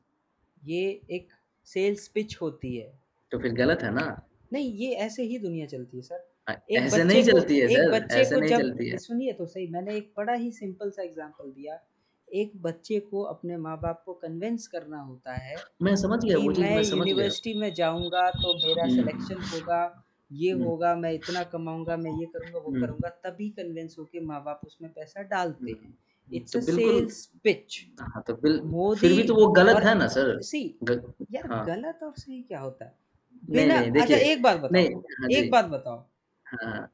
ये एक सेल्स पिच होती है। तो फिर गलत है ना? नहीं, ये ऐसे ही दुनिया चलती है सर। एक ऐसे बच्चे नहीं को चलती है एक सर, बच्चे ऐसे को नहीं जब चलती है। सुनिए तो सही, मैंने एक बड़ा ही सिंपल सा एग्जांपल दिया। एक बच्चे को अपने माँ-बाप को कन्विंस करना होता है मैं समझ गया, कि वो चीज़ मैं मैं समझ गया। यूनिवर्सिटी में जाऊँगा तो मेरा हुँ, सिलेक्शन होगा, ये हुँ, होगा, मैं इतना कमाऊँगा, मैं ये करूँगा, वो हुँ, करूँगा, तभी कन्विंस होके माँ-बाप उसमें पैसा डालते हुँ। हैं। इट्स तो अ बिल्कुल। Sales pitch. हाँ, तो फिर मोदी भी तो वो गलत और है ना सर? सी ग यार, हाँ। गलत और सही क्या होता है? नहीं, बिना नहीं, अच्छा, देखिए। एक बात बताओ, नहीं, हाँ जी। एक बात बताओ, हाँ।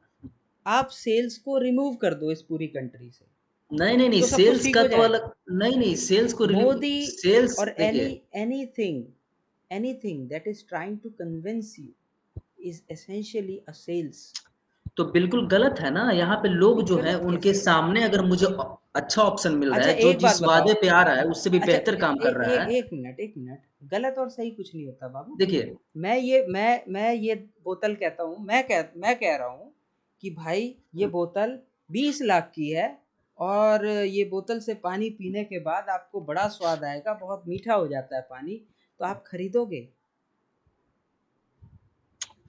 आप सेल्स को रिमूव कर दो इस पूरी कंट्री से, नहीं, नहीं, नहीं, तो सब कुछ सेल्स ठीक का हो तो जाएगा। अलग। नहीं, नहीं, सेल्स को मोदी सेल्स और देखिए। anything, anything that is trying to convince you is essentially a sales। तो बिल्कुल गलत है ना, यहाँ पे लोग नहीं, जो हैं गलत उनके कैसे है? सामने अगर मुझे अच्छा ऑप्शन मिल रहा अच्छा, है, जो एक बात जिस बताओ। वादे पे आ रहा है उससे भी अच्छा, बेहतर काम कर रहा है। एक मिनट, एक मिनट। गलत और सही कुछ नहीं होता बाबू। देखिए। मैं ये बोतल कहता हूँ, मैं कह रहा हूँ कि भाई ये बोतल 20 लाख की है, और ये बोतल से पानी पीने के बाद आपको बड़ा स्वाद आएगा, बहुत मीठा हो जाता है पानी, तो आप खरीदोगे?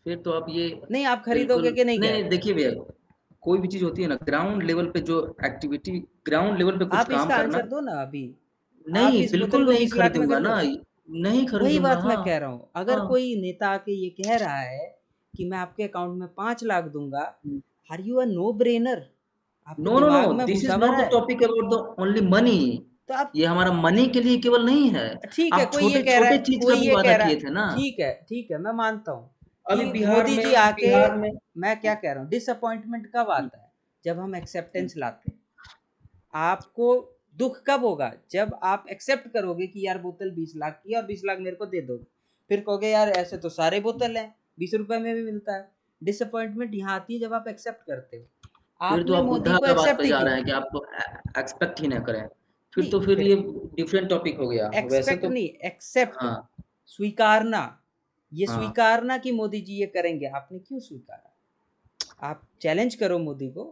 फिर तो आप ये नहीं, आप बिल्कुल। खरीदोगे कि नहीं नहीं, कह नहीं, रहे? देखिए भैया, कोई भी चीज़ होती है ना ग्राउंड लेवल पे जो एक्टिविटी, ग्राउंड लेवल पे कुछ आप काम इसका करना। आंसर दो ना अभी। आप नहीं, इस बोतल बिल्कुल को नहीं 20 लाख में खरीदूँगा ना, खरीदोगे? नहीं वही खरीदूँगा, बात मैं हाँ, कह रहा हूँ। अगर हाँ। कोई नेता आके ये कह रहा है कि मैं आपके अकाउंट में 5 लाख दूंगा, hmm. Are you a no brainer? आपके नो, नो, नो, दिमाग में दिस इज़ भूसा नॉट भरा द है? Topic about the only money. तो आप ये हमारा मनी के लिए केवल नहीं है। ठीक है, आप कोई ये कह रहा छोटे-छोटे है, चीज़ का कोई भी ये वादा कह रहा किए है, थे ना। ठीक है, ठीक है, मैं मानता हूँ अभी कि बिहार मोदी में जी आके, बिहार में मैं क्या कह रहा हूँ, डिसअपॉइंटमेंट कब हुँ, आता है? जब हम हुँ, एक्सेप्टेंस लाते हैं। आपको दुख कब होगा? जब आप एक्सेप्ट करोगे कि यार बोतल 20 लाख की है और 20 लाख मेरे को दे दोगे। फिर कहोगे यार ऐसे तो सारे बोतल हैं, 20 रुपए में भी मिलता है। डिसअपॉइंटमेंट यहाँ आती है जब आप एक्सेप्ट करते हो। फिर तो आपने आप मोदी बुद्धा को का बात एक्सेप्ट पे ही जा क्यों रहे हैं कि किया? आप तो एक्सपेक्ट ही ना करें। फिर नहीं, तो फिर फिर ये डिफरेंट टॉपिक हो गया। वैसे एक्सपेक्ट तो नहीं, एक्सेप्ट, हाँ, स्वीकारना। ये हाँ। स्वीकारना कि मोदी जी ये करेंगे, आपने क्यों स्वीकारा? आप चैलेंज करो मोदी को।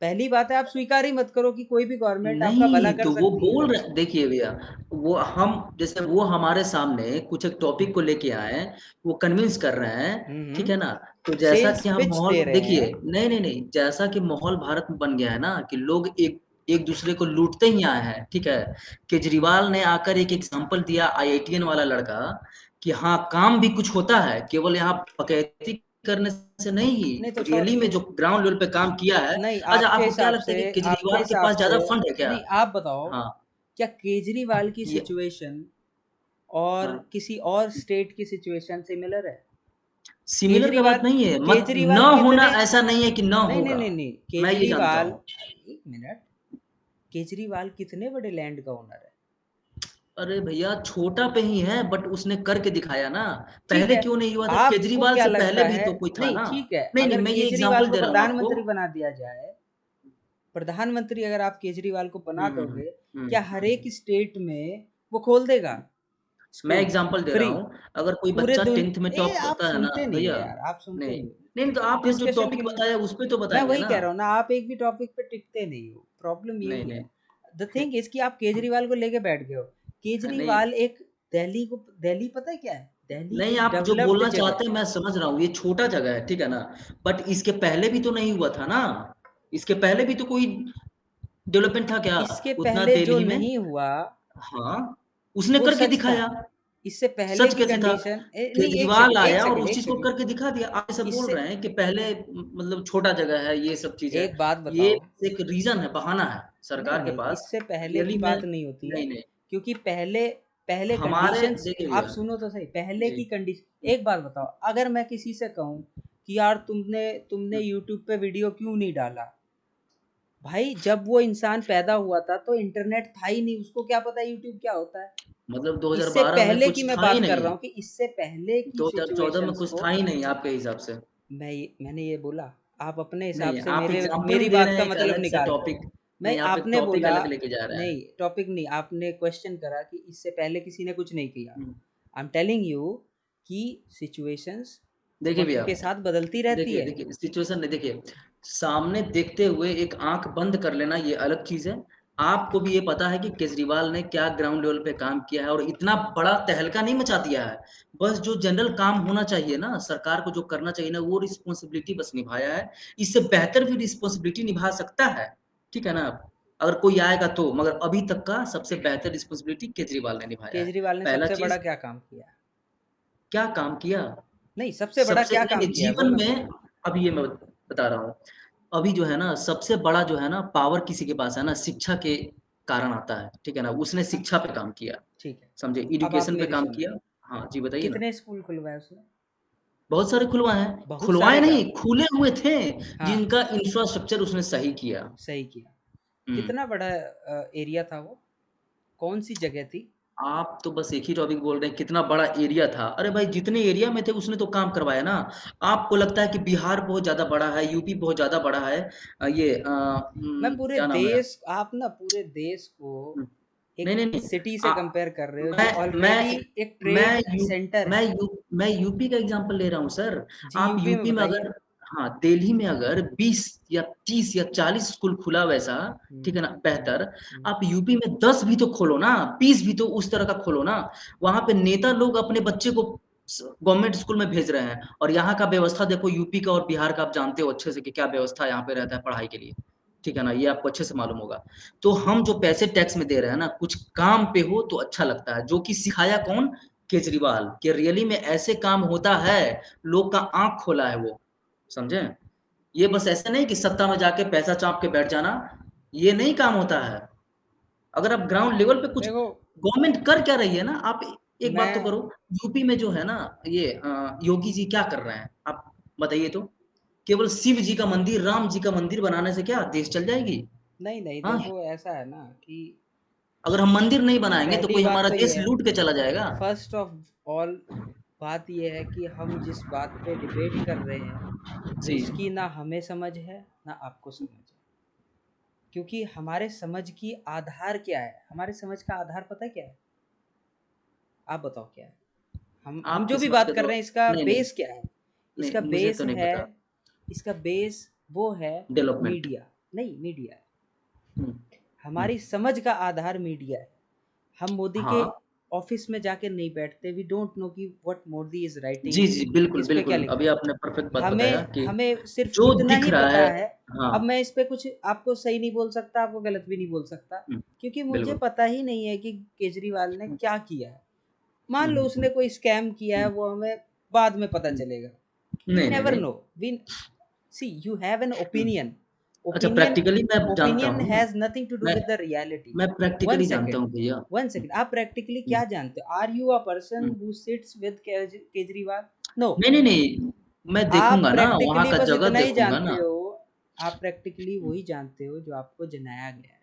पहली बात है, आप स्वीकार ही मत करो कि कोई भी गवर्नमेंट आपका भला नहीं, कर तो वो सकती है। बोल रहे देखिए भैया, वो हम जैसे वो हमारे सामने कुछ एक टॉपिक को लेके आए हैं, वो कन्विंस कर रहे हैं, ठीक है ना? तो जैसा सेल्स कि हम पिच माहौल दे रहे देखिए, हैं। नहीं, नहीं, नहीं, जैसा कि माहौल भारत में बन गया है ना कि लोग एक एक दूसरे को लूटते ही आए हैं, ठीक है? केजरीवाल ने आकर एक एग्ज़ाम्पल दिया आईआईटीएन वाला लड़का, कि हाँ, काम भी कुछ होता है, केवल यहाँ डकैती करने से नहीं, नहीं तो रियली में जो ग्राउंड लेवल पे काम किया है। नहीं, अच्छा, आपको क्या लगता है कि आपके केजरीवाल के हिसाब पास से ज़्यादा फंड है क्या? नहीं, आप बताओ, हाँ, क्या केजरीवाल की ये सिचुएशन और हाँ, किसी और स्टेट की सिचुएशन सिमिलर है? सिमिलर का केजरीवाल बात नहीं है, मत केजरीवाल न होना कितने ऐसा नहीं है कि न नहीं, नहीं, होगा, नहीं, नहीं, मैं ये जानता केजरीवाल, हूँ। एक मिनट, केजरीवाल कितने बड़े लैंड का ओनर है? अरे भैया छोटा पे ही है बट उसने करके दिखाया ना, ठीक पहले है, क्यों नहीं हुआ था? आपको केजरीवाल क्या से पहले लगता भी है? तो कोई था नहीं, ना। ठीक है, नहीं, नहीं, अगर मैं ये केजरीवाल एग्ज़ाम्पल को दे रहा हूँ आपको। प्रधानमंत्री बना दिया जाए, प्रधानमंत्री अगर आप केजरीवाल को बना हुँ, हुँ, हुँ। दोगे, हुँ, क्या हर एक स्टेट में वो खोल देगा मैं स्कूल एग्ज़ाम्पल दे रहा फ्री? हूँ, अगर कोई पूरे बच्चा दुन 10th में ए टॉप आप करता है ना सुनते नहीं भैया है यार, आप सुनते नहीं, नहीं हो। नहीं तो आपने जो डिस्कशन टॉपिक के लिए बताया उस पे तो मैं बताएँगे वही ना। कह रहा हूँ ना, आप एक भी टॉपिक पे टिकते नहीं हो। प्रॉब्लम नहीं, यही है। नहीं। द थिंग इज़ कि आप केजरीवाल को लेके बैठ गए हो। नहीं, केजरीवाल एक दिल्ली पता है क्या है? दिल्ली नहीं एक आप जो डेवलप्ड बोलना जगह चाहते है। हैं मैं समझ रहा हूँ, ये छोटा जगह है, ठीक है ना? बट इसके पहले भी तो नहीं हुआ था ना? इसके पहले भी तो कोई डेवलपमेंट था क्या इसके उतना पहले जो दिल्ली में? नहीं हुआ, हाँ, उसने वो करके सच था। दिखाया। इससे पहले सच की कैसे था? कंडीशन नहीं, केजरीवाल आया और एक उस चीज़ को सेकंड। करके दिखा दिया। आप ये सब बोल इससे रहे हैं कि पहले मतलब छोटा जगह है, ये सब चीज़ है। एक बात ये बताओ। एक रीज़न है, बहाना है नहीं, सरकार के नहीं, पास। इससे पहले रियली की में बात नहीं होती है, नहीं, नहीं। क्योंकि पहले पहले हमारे कंडीशंस देखिए आप भैया सुनो तो सही, पहले जी। की कंडीशन एक बात बताओ, अगर मैं किसी से कहूँ कि यार तुमने यूट्यूब पे वीडियो क्यों नहीं डाला? भाई जब वो इंसान पैदा हुआ था तो इंटरनेट था ही नहीं, उसको क्या पता यूट्यूब क्या होता है? मतलब इससे 2012 में पहले की कुछ मैं था ही बात कर रहा नहीं। हूँ कि इससे पहले की 2014 में सिचुएशंस कुछ को था ही नहीं आपके हिसाब से। मैंने ये बोला, आप अपने हिसाब नहीं, से आप एग्ज़ाम्पल मेरी दे बात रहे का हैं एक मतलब अलग से निकाल रहे हो। टॉपिक नहीं, नहीं, आप एक आपने टॉपिक बोला, अलग लेके जा रहे हैं। नहीं टॉपिक नहीं, आपने क्वेश्चन करा कि इससे पहले किसी ने कुछ नहीं किया। हुँ, आई एम टेलिंग यू कि सिचुएशंस देखिए वक्त भैया के साथ बदलती रहती देखिए, है। देखिए सिचुएशन नहीं देखिए, सामने देखते हुए एक आँख बंद कर लेना ये अलग चीज़ है। आपको भी ये पता है कि केजरीवाल ने क्या ग्राउंड लेवल पे काम किया है और इतना बड़ा तहलका नहीं मचा दिया है। बस जो जनरल काम होना चाहिए ना, सरकार को जो करना चाहिए ना, वो रिस्पॉन्सिबिलिटी बस निभाया है। इससे बेहतर भी रिस्पॉन्सिबिलिटी निभा सकता है। ठीक है ना? अगर कोई आएगा तो, मगर अभी तक का सबसे बेहतर रिस्पॉन्सिबिलिटी केजरीवाल ने निभाया है। केजरीवाल ने पहला सबसे बड़ा चीज़ क्या काम किया? क्या काम किया? नहीं, सबसे बड़ा सबसे क्या नहीं, काम नहीं किया है वो जीवन मैं में बोल अभी ये मैं बता रहा हूँ। अभी जो है ना सबसे बड़ा जो है ना पावर किसी के पास है ना शिक्षा के कारण आता है, ठीक है ना? उसने शिक्षा पे काम किया, ठीक है। समझे? अब आप एजुकेशन पे मेरी काम सुनो, किया। हाँ, जी बताइए ना। कितने स्कूल खुलवाए उसने? बहुत सारे खुलवाए हैं। बहुत खुलवाए सारे क्या? नहीं, खुले हुए थे, हाँ, जिनका इंफ्रास्ट्रक्चर उसने सही किया। सही किया। हुँ। कितना बड़ा एरिया था वो? कौन सी जगह थी? आप तो बस एक ही टॉपिक बोल रहे हैं, कितना बड़ा एरिया था। अरे भाई जितने एरिया में थे उसने तो काम करवाया ना। आपको लगता है कि बिहार बहुत ज़्यादा बड़ा है, यूपी बहुत ज़्यादा बड़ा है। मैं पूरे क्या नाम है? देश, आप ना पूरे देश को हुँ। नहीं, एक नहीं, नहीं। सिटी से आ कंपेयर कर रहे हो जो मैं ऑलरेडी एक मैं ट्रेड यू सेंटर मैं है। यू मैं यूपी का एग्ज़ाम्पल ले रहा हूँ सर। जी, आप यूपी में यूपी में बताइए। अगर हाँ, दिल्ली में अगर 20 या 30 या 40 स्कूल खुला वैसा, हुँ, ठीक है ना? बेहतर, हुँ। आप यूपी में 10 भी तो खोलो ना, 20 भी तो उस तरह का खोलो ना। वहाँ पे नेता लोग अपने बच्चे को गवर्नमेंट स्कूल में भेज रहे हैं और यहाँ का व्यवस्था देखो यूपी का और बिहार का आप जानते हो अच्छे से कि क्या व्यवस्था यहाँ पे रहता है पढ़ाई के लिए। ठीक है ना? ये आपको अच्छे से मालूम होगा। तो हम जो पैसे टैक्स में दे रहे हैं ना, कुछ काम पे हो तो अच्छा लगता है, जो कि सिखाया कौन? केजरीवाल, कि रियली में ऐसे काम होता है, लोग का आँख खोला है वो, समझे? ये बस ऐसा नहीं कि सत्ता में जाके पैसा चाँप के बैठ जाना, ये नहीं काम होता है। अगर आप ग्राउंड लेवल पे कुछ देखो, गवर्नमेंट कर क्या रही है ना, आप एक बात तो मैं करो, यूपी में जो है ना ये योगी जी क्या कर रहे हैं? आप बताइए तो? केवल शिव जी का मंदिर, राम जी का मंदिर बनाने से क्या देश चल जाएगी? नहीं, नहीं, हाँ? देखो ऐसा है ना कि अगर हम मंदिर नहीं बनाएँगे तो पहली कोई बात हमारा तो ये देश है, लूट के चला जाएगा। फर्स्ट ऑफ ऑल बात ये है कि हम जिस बात पे डिबेट कर रहे हैं, जी। उसकी ना हमें समझ है, ना आपको समझ है। क्योंकि हमारे समझ की आधार क्या है? हमारे समझ का आधार पता है क्या है? आप बताओ क्या है? हम जो आपकी भी समझ बात का कर तो रहे हैं, इसका नहीं, नहीं, बेस क्या है? नहीं, इसका मुझे बेस तो नहीं है, पता। इसका बेस वो है डेवलपमेंट। मीडिया। नहीं, मीडिया है। हुँ, हुँ। हमारी समझ का आधार मीडिया है। हम मोदी के हाँ। ऑफिस में जाके नहीं बैठते, वी डोंट नो कि व्हाट मोदी इज राइटिंग, जी, जी, बिल्कुल, किस पे क्या बिल्कुल। लिखा अभी है। आपने परफेक्ट बात बताया हमें कि हमें सिर्फ जो इतना दिख ही रहा पता है। हाँ। अब मैं इस पे कुछ आपको सही नहीं बोल सकता, आपको गलत भी नहीं बोल सकता, हुँ, क्योंकि मुझे बिल्कुल। पता ही नहीं है कि केजरीवाल ने हुँ, क्या किया है। मान हुँ, लो हुँ, उसने हुँ, कोई स्कैम किया है, हुँ, वो हमें बाद में पता हुँ। चलेगा। वी नहीं, नहीं, नेवर नहीं। No. We see you have an hmm. Opinion. अच्छा ओपिनियन प्रैक्टिकली मैं जानता ओपिनियन हूँ, हैज नथिंग टू डू मैं विद द रियलिटी। मैं वन प्रैक्टिकली जानता सेकेंड, हूँ भैया। वन हुँ, सेकेंड, आप प्रैक्टिकली हुँ, क्या जानते हो? Are you a person hmm. Who sits with Kejriwal? No. नहीं, नहीं, नहीं, मैं आप देखूँगा ना, वहाँ प्रैक्टिकली का बस जगह इतना ही देखूँगा जानते ना। हो, आप प्रैक्टिकली हुँ, वही जानते हो जो आपको जनाया गया है,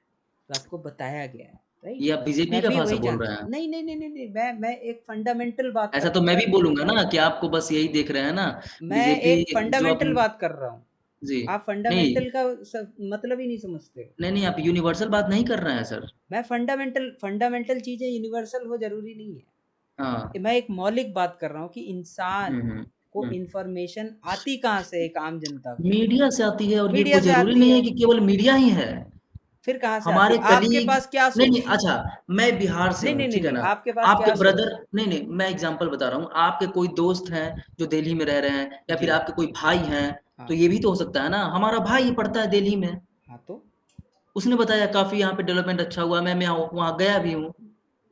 जो आपको बताया गया है, राइट? ये आप बीजेपी मैं का भी भाषा वही बोल जानता रहे हूँ। हैं। नहीं, नहीं, नहीं, नहीं, नहीं, मैं एक फंडामेंटल बात कर ऐसा रहा तो हूँ मैं भी सर। बोलूँगा ना कि आपको बस यही देख रहे हैं ना, मैं बीजेपी एक जो फंडामेंटल अपन बात कर रहा हूँ। जी। आप नहीं, फंडामेंटल का मतलब ही नहीं समझते हो। नहीं, नहीं, आप यूनिवर्सल बात नहीं कर रहे हैं सर। मैं फंडामेंटल फंडामेंटल चीजें यूनिवर्सल हो जरूरी नहीं है। हाँ। मैं एक मौलिक बात कर रहा हूँ कि इंसान हुँ, हुँ, को हुँ। इंफॉर्मेशन आती कहाँ से है एक आम जनता को? मीडिया से आती है, और ये मीडिया कोई से ज़रूरी आती नहीं है है। कि केवल मीडिया ही है। फिर कहाँ से आती हमारे है? आपके कलीग, पास क्या नहीं, नहीं, सोर्स है? अच्छा, मैं बिहार से नहीं हूँ, नहीं नहीं ठीक है नहीं, ना? आपके पास आपके क्या सोर्स ब्रदर, है? नहीं, नहीं, मैं एग्ज़ाम्पल बता रहा हूँ, आपके कोई दोस्त हैं जो दिल्ली में रह रहे हैं, या जी। फिर आपके कोई भाई हैं, तो हाँ। ये भी तो हो सकता है ना, हमारा भाई ही पढ़ता है दिल्ली में, हाँ तो उसने बताया काफ़ी यहाँ पे डेवलपमेंट अच्छा हुआ है, मैं वहाँ गया भी हूँ। और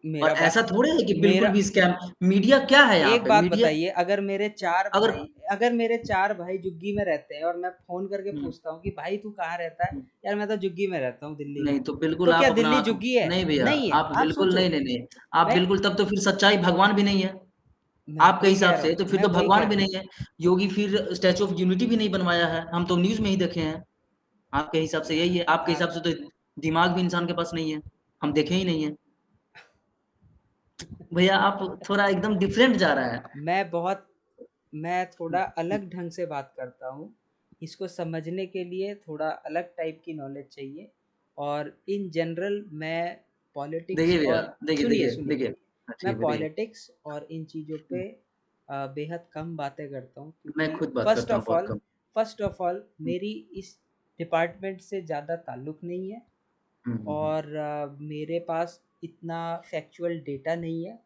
मेरा बा ऐसा थोड़े है कि बिल्कुल मेरा भी स्कैम, मीडिया क्या है यहाँ एक पे? बात मीडिया बताइए, अगर अगर मेरे 4 भाई जुग्गी में रहते हैं और मैं फ़ोन करके हुँ, पूछता हूँ कि भाई तू कहाँ रहता है? हुँ। यार मैं तो जुग्गी में रहता हूँ दिल्ली में। नहीं, तो बिल्कुल तो आप क्या अपना, दिल्ली जुग्गी है? नहीं भैया, नहीं है, आप आप बिल्कुल सोचो। नहीं, नहीं, नहीं, आप मैं बिल्कुल, तब तो फिर सच्चाई भगवान भी नहीं है। मैं आपके वही हिसाब कह रहा से हूँ, तो फिर मैं तो वही कह भगवान भी रहा हूँ। नहीं है। योगी फिर स्टैच्यू ऑफ यूनिटी भी नहीं बनवाया है, हम तो न्यूज़ में ही देखे हैं। आपके हिसाब से यही है, आपके अ, हिसाब से तो दिमाग भी इंसान के पास नहीं है, हम देखे ही नहीं है। भैया आप थोड़ा एकदम डिफरेंट जा रहा है। मैं बहुत मैं थोड़ा अलग ढंग से बात करता हूँ। इसको समझने के लिए थोड़ा अलग टाइप की नॉलेज चाहिए। और इन जनरल मैं पॉलिटिक्स देखिए भैया, और देखिए, सुनिए, देखिए, सुनिए, देखिए। सुनिए। ठीक मैं है, बताइए। पॉलिटिक्स और इन चीज़ों हुँ, पे बेहद कम बातें करता हूँ, मैं क्योंकि खुद बात करता हूँ बहुत कम। फर्स्ट ऑफ ऑल हुँ, मेरी इस डिपार्टमेंट से ज़्यादा ताल्लुक़ नहीं है। हुँ, हुँ, हुँ, और मेरे पास इतना फैक्चुअल डेटा नहीं है।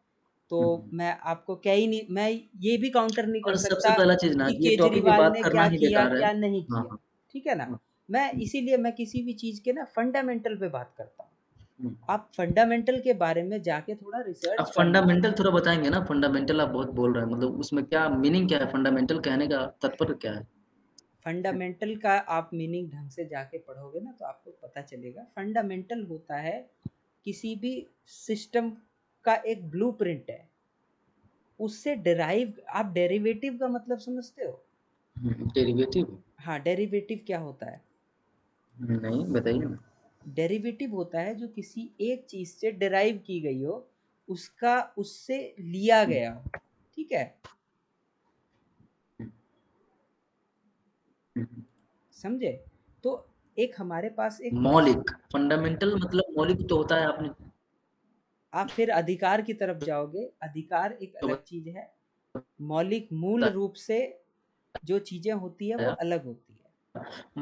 तो हुँ, हुँ। मैं आपको क्या ही नहीं, मैं ये भी काउंटर नहीं कर और सबसे सकता पहला चीज़ ना, कि ये टॉपिक पे केजरीवाल बात ने करना क्या ही किया, बेकार है। क्या नहीं हाँ, किया। हाँ, ठीक है ना? हाँ। हुँ, इसीलिए मैं किसी भी चीज़ के ना फंडामेंटल पे बात करता हूँ। हुँ। आप फंडामेंटल के बारे में जाके थोड़ा आप रिसर्च कर लीजिए। फंडामेंटल थोड़ा बताएँगे ना? फंडामेंटल आप बहुत बोल रहे हैं, मतलब उसमें क्या मीनिंग क्या है? फंडामेंटल कहने का तात्पर्य क्या है? फंडामेंटल का आप मीनिंग ढंग से जाके पढ़ोगे ना तो आपको पता चलेगा। फंडामेंटल होता है किसी भी सिस्टम का एक ब्लूप्रिंट है। उससे डेराइव आप डेरिवेटिव का मतलब समझते हो? डेरिवेटिव? हाँ, डेरिवेटिव क्या होता है? नहीं, बताइए ना। डेरिवेटिव होता है जो किसी एक चीज़ से डेराइव की गई हो, उसका उससे लिया हुँ, गया हो, ठीक है? हुँ, हुँ, हुँ। समझे? तो एक हमारे पास एक मौलिक, फंडामेंटल मतलब मौलिक तो होता है, आपने आप फिर अधिकार की तरफ जाओगे, अधिकार एक तो अलग चीज़ है। मौलिक मूल रूप से जो चीज़ें होती है वो बताया। अलग होती है।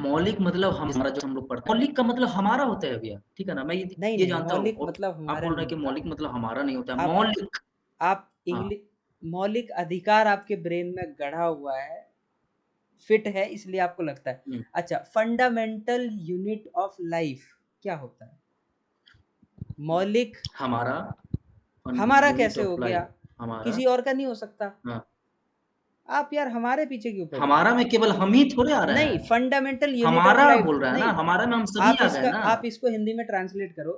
मौलिक मतलब हमारा जो हम लोग पढ़ते हैं, मौलिक का मतलब हमारा होता है भैया, ठीक है ना? मैं नहीं, ये नहीं, जानता हूँ, मौलिक और मतलब आप हमारा बोल रहे नहीं हैं कि होता। मौलिक मतलब हमारा नहीं होता है, आप मौलिक। आप हाँ, इंग्लि मौलिक अधिकार आपके ब्रेन में गढ़ा हुआ है, फिट है, इसलिए आपको लगता है। हुँ, अच्छा, फंडामेंटल यूनिट ऑफ लाइफ क्या होता है? मौलिक हमारा हमारा यूनिट कैसे हो ऑफ गया? लाइफ, हमारा, किसी और का नहीं हो सकता। हाँ, आप यार हमारे पीछे क्यों पड़ रहे हो? हमारा में केवल हम ही थोड़े आ रहे नहीं, हैं। फंडामेंटल यूनिट ऑफ हमारा लाइफ बोल रहा है ना, नहीं। हमारा में हम सभी आ गए ना। आप इसको हिंदी में ट्रांसलेट करो।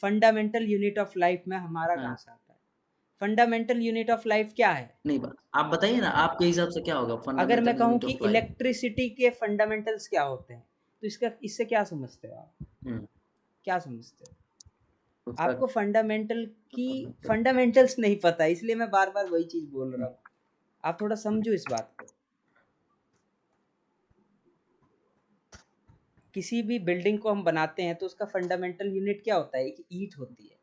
फंडामेंटल यूनिट ऑफ लाइफ में हमारा कहाँ हाँ, से आता है? फंडामेंटल यूनिट ऑफ लाइफ क्या है? नहीं आप बताइए ना, आपके हिसाब से क्या होगा अगर मैं फंडामेंटल कहूँ यूनिट कि ऑफ लाइफ? इलेक्ट्रिसिटी के फंडामेंटल्स क्या होते हैं, तो इससे क्या समझते हो आप? हुँ, क्या समझते हो? उसका आपको फंडामेंटल की फंडामेंटल, फंडामेंटल्स नहीं पता, इसलिए मैं बार-बार वही चीज़ बोल रहा हुँ, हूँ। आप थोड़ा समझो इस बात को। किसी भी बिल्डिंग को हम बनाते हैं तो उसका फंडामेंटल यूनिट क्या होता है? एक ईंट होती है,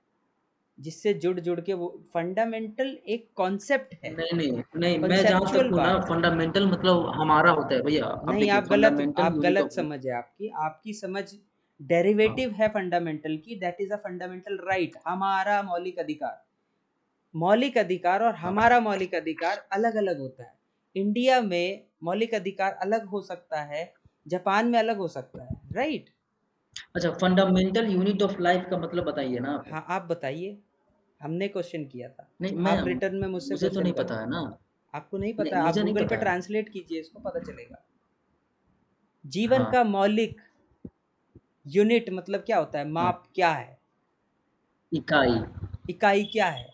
जिससे जुड़-जुड़ के वो फंडामेंटल एक कॉन्सेप्ट है, नहीं, नहीं, नहीं, मैं जहाँ तक कॉन्सेप्चुअल हूँ ना, बात है। फंडामेंटल मतलब हमारा होता है भैया। अब नहीं, देखिए फंडामेंटल आप यूनिट गलत ऑफ, समझ है आपकी। आपकी समझ हाँ, डेरिवेटिव है फंडामेंटल की, that is a fundamental right, हमारा मौलिक अधिकार। मौलिक अधिकार और हाँ। हमारा मौलिक अधिकार अलग-अलग होता है। इंडिया में मौलिक अधिकार अलग हो सकता है, जापान में अलग हो सकता है, राइट? अच्छा, फंडामेंटल यूनिट ऑफ लाइफ का मतलब बताइए ना आप? हाँ, आप बताइए। हमने क्वेश्चन किया था। नहीं, मैं, आप रिटर्न में मुझसे मुझे तो क्वेश्चन नहीं करो। पता है ना। आपको नहीं नहीं, पता, आप मुझे नहीं गूगल पे पता है। ट्रांसलेट कीजिए इसको, पता चलेगा। जीवन हाँ, का मौलिक यूनिट मतलब क्या होता है? हाँ, माप क्या है? इकाई, इकाई क्या है?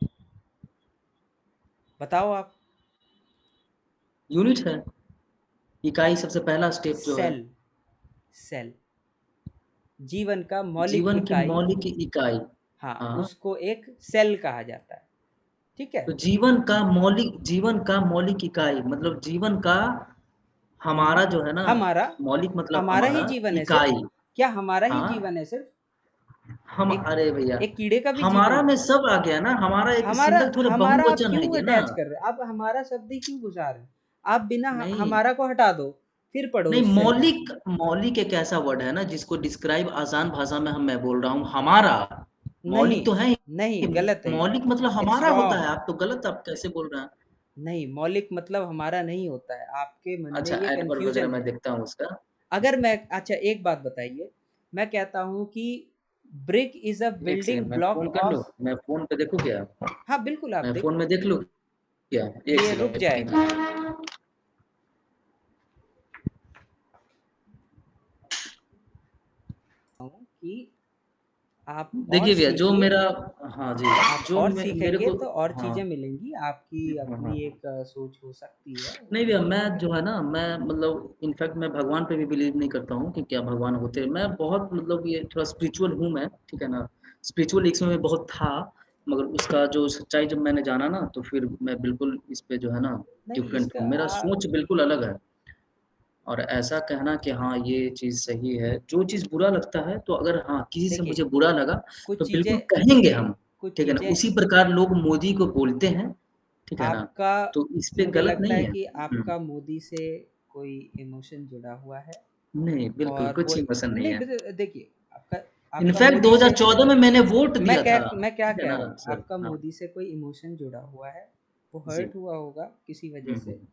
बताओ आप। यूनिट है। इकाई सबसे पहला स्टेप जो है। Cell, cell. जीवन का मौलिक जीवन की इकाई, मौलिक इकाई। हाँ, हाँ, उसको एक सेल कहा जाता है, ठीक है? तो जीवन का मौलिक इकाई मतलब जीवन का हमारा जो है ना, हमारा मौलिक मतलब हमारा ही हमारा जीवन है सिर्फ? इकाई। क्या हमारा ही हाँ, जीवन है सिर्फ? हम एक अरे भैया, एक कीड़े का भी जीवन हमारा है। में सब आ गया ना, हमारा एक हमारा सिंगल थोड़े हमारा आप बहुवचन है क्यों ये ना। अटैच कर रहे हैं? आप हमारा शब्द ही क्यों घुसा रहे हैं? आप बिना नहीं, हमारा को हटा दो, फिर पढ़ो नहीं, उस सेंटेंस। मौलिक एक ऐसा वर्ड है ना जिसको डिस्क्राइब आसान भाषा में हम मैं बोल रहा हूँ हमारा। नहीं, मौलिक तो है ही। नहीं, गलत है ये। मौलिक मतलब इट्स हमारा होता है, रॉन्ग। आप तो गलत, आप कैसे बोल रहे हैं? नहीं, मौलिक मतलब हमारा नहीं होता है। आपके मन में अच्छा, ये एडवर्ब वगैरह कन्फ्यूजन मैं है। देखता हूँ उसका। अगर मैं अच्छा एक बात बताइए, मैं कहता हूँ कि ब्रिक इज़ अ एक बिल्डिंग सेकंड, मैं ब्लॉक फोन कर लूँ, ऑफ। मैं फोन पे देखूँ क्या? हाँ, बिल्कुल आप मैं फोन देखो। में देख लूँ क्या? एक ये रुक सेकंड जाएगा। कीजिए। कि आप और देखिए भैया, जो सीखिए, मेरा, हाँ जी, आप जो और मेरे सीखेंगे को, तो और हाँ, चीज़ें मिलेंगी, आपकी हाँ, हाँ, अपनी हाँ। एक सोच हो सकती है। नहीं भैया, मैं जो है ना, मैं मतलब इनफैक्ट मैं भगवान पे भी बिलीव नहीं करता हूँ कि क्या भगवान होते हैं। मैं बहुत मतलब ये थोड़ा स्पिरिचुअल हूँ मैं, ठीक है ना। स्पिरिचुअल एक समय में बहुत था, मगर उसका जो सच्चाई जब मैंने जाना ना, तो फिर मैं बिल्कुल इस पे जो है ना नहीं डिफरेंट इसका हूँ। मेरा आप सोच बिल्कुल अलग है। और ऐसा कहना कि हाँ ये चीज़ सही है, जो चीज़ बुरा लगता है, तो अगर हाँ किसी से देखिए, मुझे बुरा लगा, कुछ तो बिल्कुल चीज़ें कहेंगे हम, कुछ ठीक है ना। चीज़ें उसी प्रकार लोग मोदी को बोलते हैं, ठीक है ना। आपका तो इस पे मुझे गलत लगता नहीं है है। कि आपका मोदी से कोई इमोशन जुड़ा हुआ है। नहीं, बिल्कुल और वो कुछ इमोशन नहीं नहीं, है। देखिए, आपका आपका इनफैक्ट मोदी से 2014 में मैंने वोट दिया था, मैं क्या ठीक है कह ना रहा हूँ, सर? आपका हाँ, मोदी से कोई इमोशन जुड़ा हुआ है। वो जी। हर्ट हुआ होगा किसी वजह से, हुँ।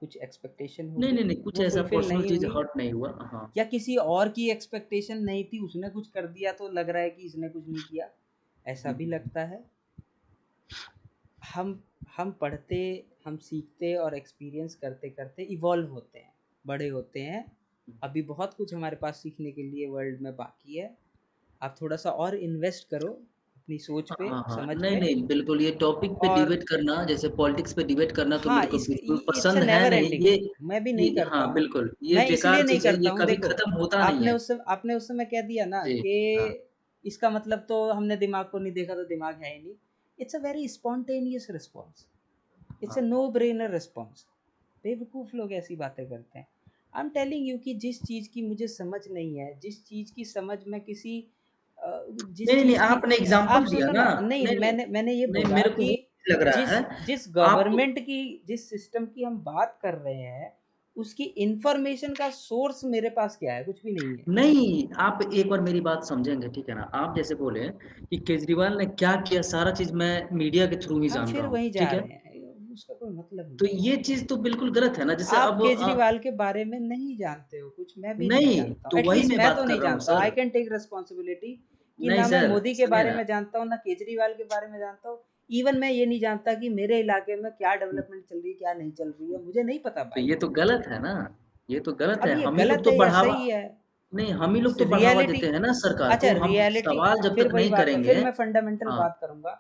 कुछ एक्सपेक्टेशन नहीं, होगी, नहीं, नहीं, कुछ वो ऐसा फुलफिल पर्सनल नहीं चीज़ हुई, हर्ट नहीं हुआ। हाँ, या किसी और की एक्सपेक्टेशन नहीं थी, उसने कुछ कर दिया तो लग रहा है कि इसने कुछ नहीं किया, ऐसा हुँ, भी हुँ, लगता है। हम हम पढ़ते, हम सीखते और एक्सपीरियंस करते करते इवॉल्व होते हैं, बड़े होते हैं। हुँ। अभी बहुत कुछ हमारे पास सीखने के लिए वर्ल्ड में बाकी है। आप थोड़ा सा और इन्वेस्ट करो अपनी सोच पे, हाँ, हाँ। समझ नहीं, पे। नहीं, बिल्कुल ये टॉपिक पे और डिबेट करना, जैसे पॉलिटिक्स पे डिबेट करना तो हाँ, मेरे को इस बिल्कुल इट्स अ पसंद है नेवर नहीं। एंडिंग। मैं भी नहीं करता हाँ, हूँ। बिल्कुल, ये मैं इसलिए बेकार नहीं चीज़ है, करता ये हूँ, कभी देखो, खत्म होता नहीं है। आपने उस समय कह दिया ना जी, कि हाँ, इसका मतलब तो हमने दिमाग को नहीं देखा तो दिमाग है ही नहीं। It's a very spontaneous response, it's a हाँ। No brainer response. बेवकूफ़ लोग ऐसी बातें करते हैं। आई एम टेलिंग यू कि जिस चीज़ की मुझे समझ नहीं है, जिस चीज़ की समझ मैं किसी नहीं, जिस नहीं, नहीं, चीज़ की आपने आप एग्ज़ाम्पल दिया सुनो ना। ना, नहीं, नहीं, नहीं, मैंने ये नहीं, बोला मेरे को कि वो लग रहा जिस है, जिस आप गवर्नमेंट की, जिस सिस्टम की हम बात कर रहे हैं, उसकी इंफॉर्मेशन का सोर्स मेरे पास क्या है? कुछ भी नहीं है। नहीं, आप एक बार मेरी बात समझेंगे, ठीक है ना? आप जैसे बोले कि केजरीवाल ने क्या किया, सारा चीज़ मैं मीडिया के थ्रू ही हम जान फिर रहा हूँ, वहीं जा ठीक है? रहे हैं, उसका कोई मतलब नहीं तो है। ये चीज़ तो बिल्कुल गलत है ना, जैसे आप अब केजरीवाल के बारे में नहीं जानते हो कुछ, मैं भी नहीं नहीं, जानता हूँ, तो वही एटलीस्ट मैं मैं तो बात कर नहीं रहा हूँ जानता हूँ। Sir. I can take responsibility कि नहीं ना मैं सर, मोदी के सुनिए बारे ना। में जानता हूँ, ना केजरीवाल के बारे में जानता हूँ। इवन मैं ये नहीं जानता कि मेरे इलाके में क्या डेवलपमेंट चल रही है, क्या नहीं चल रही है, मुझे नहीं पता तो भाई। ये तो गलत है ना, ये तो गलत अब है। ये हम ही लोग गलत तो है या बढ़ावा, सही है? नहीं, हम ही लोग तो बढ़ावा रियलिटी, देते हैं ना सरकार अच्छा को। हम रियलिटी, सवाल जब फिर तक वही नहीं बात है, फिर करेंगे। मैं फंडामेंटल हाँ, बात करूंगा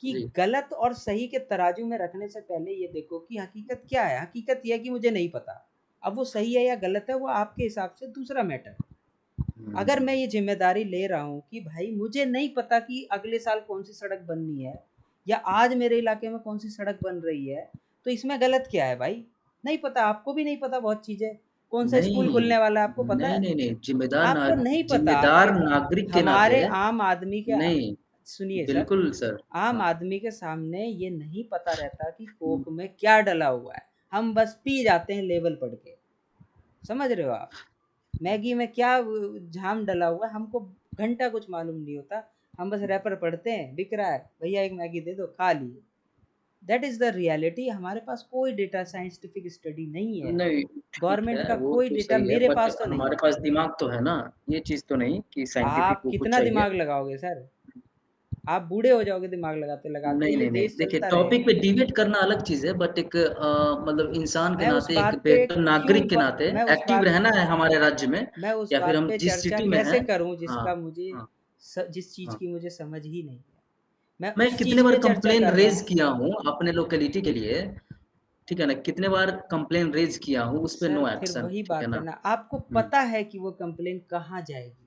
कि जी। गलत और सही के तराजू में रखने से पहले ये देखो कि हकीकत क्या है। हकीकत यह है कि मुझे नहीं पता। अब वो सही है या गलत है, वो आपके हिसाब से दूसरा मैटर है। अगर हुँ। मैं ये जिम्मेदारी ले रहा हूँ कि भाई मुझे नहीं पता कि अगले साल कौन सी सड़क बननी है, या आज मेरे इलाके में कौन सी सड़क बन रही है, तो इसमें गलत क्या है भाई? नहीं पता, आपको भी नहीं पता बहुत चीज़ें। कौन सा स्कूल नहीं, खुलने वाला है आपको पता नहीं, है? नहीं, नहीं, आपको नहीं पता। ज़िम्मेदार नागरिक के नाते हमारे आम आदमी के, नहीं, सुनिए सर, बिल्कुल सर। आम हाँ, आदमी के सामने ये नहीं पता रहता कि कोक में क्या डला हुआ है। हम बस पी जाते हैं लेवल पढ़ के, समझ रहे हो आप? मैगी में क्या झाम डला हुआ है, हमको घंटा कुछ मालूम नहीं होता। हम बस रैपर पढ़ते हैं, बिक रहा है भैया, एक मैगी दे दो, खा लिए। That is the reality. हमारे पास कोई डेटा, साइंटिफिक स्टडी नहीं है। नहीं, ठीक गवर्नमेंट है, का वो कोई तो डेटा सही है, मेरे बट पास तो नहीं हमारे है। पास दिमाग तो है ना, ये चीज़ तो नहीं कि साइंटिफिक आप वो कुछ कितना चाहिए। दिमाग लगाओगे सर? आप बूढ़े हो जाओगे दिमाग लगाते लगाते, नहीं, ये नहीं, नहीं, देश देखिए चलता टॉपिक रहेगा। पे डिबेट करना अलग चीज़ है, बट एक मतलब इंसान के मैं उस नाते, एक बात पे बेहतर क्यों नागरिक के नाते मैं उस एक्टिव बात रहना है हमारे राज्य में, मैं उस या फिर बात हम पे जिस चर्चा सिटी में कैसे हैं। करूं हाँ, जिसका मुझे हाँ, जिस चीज हाँ। की मुझे समझ ही नहीं है। मैं मैं उस कितने चीज बार पे चर्चा कंप्लेन कर रहा रेज़ हूँ। किया हूँ अपने लोकेलिटी के लिए, ठीक है ना? कितने बार कंप्लेन रेज़ किया हूँ, उस पे सर नो फिर एक्शन, वही ठीक है बात है ना? ना, आपको हुँ। पता है कि वो कंप्लेन कहाँ जाएगी।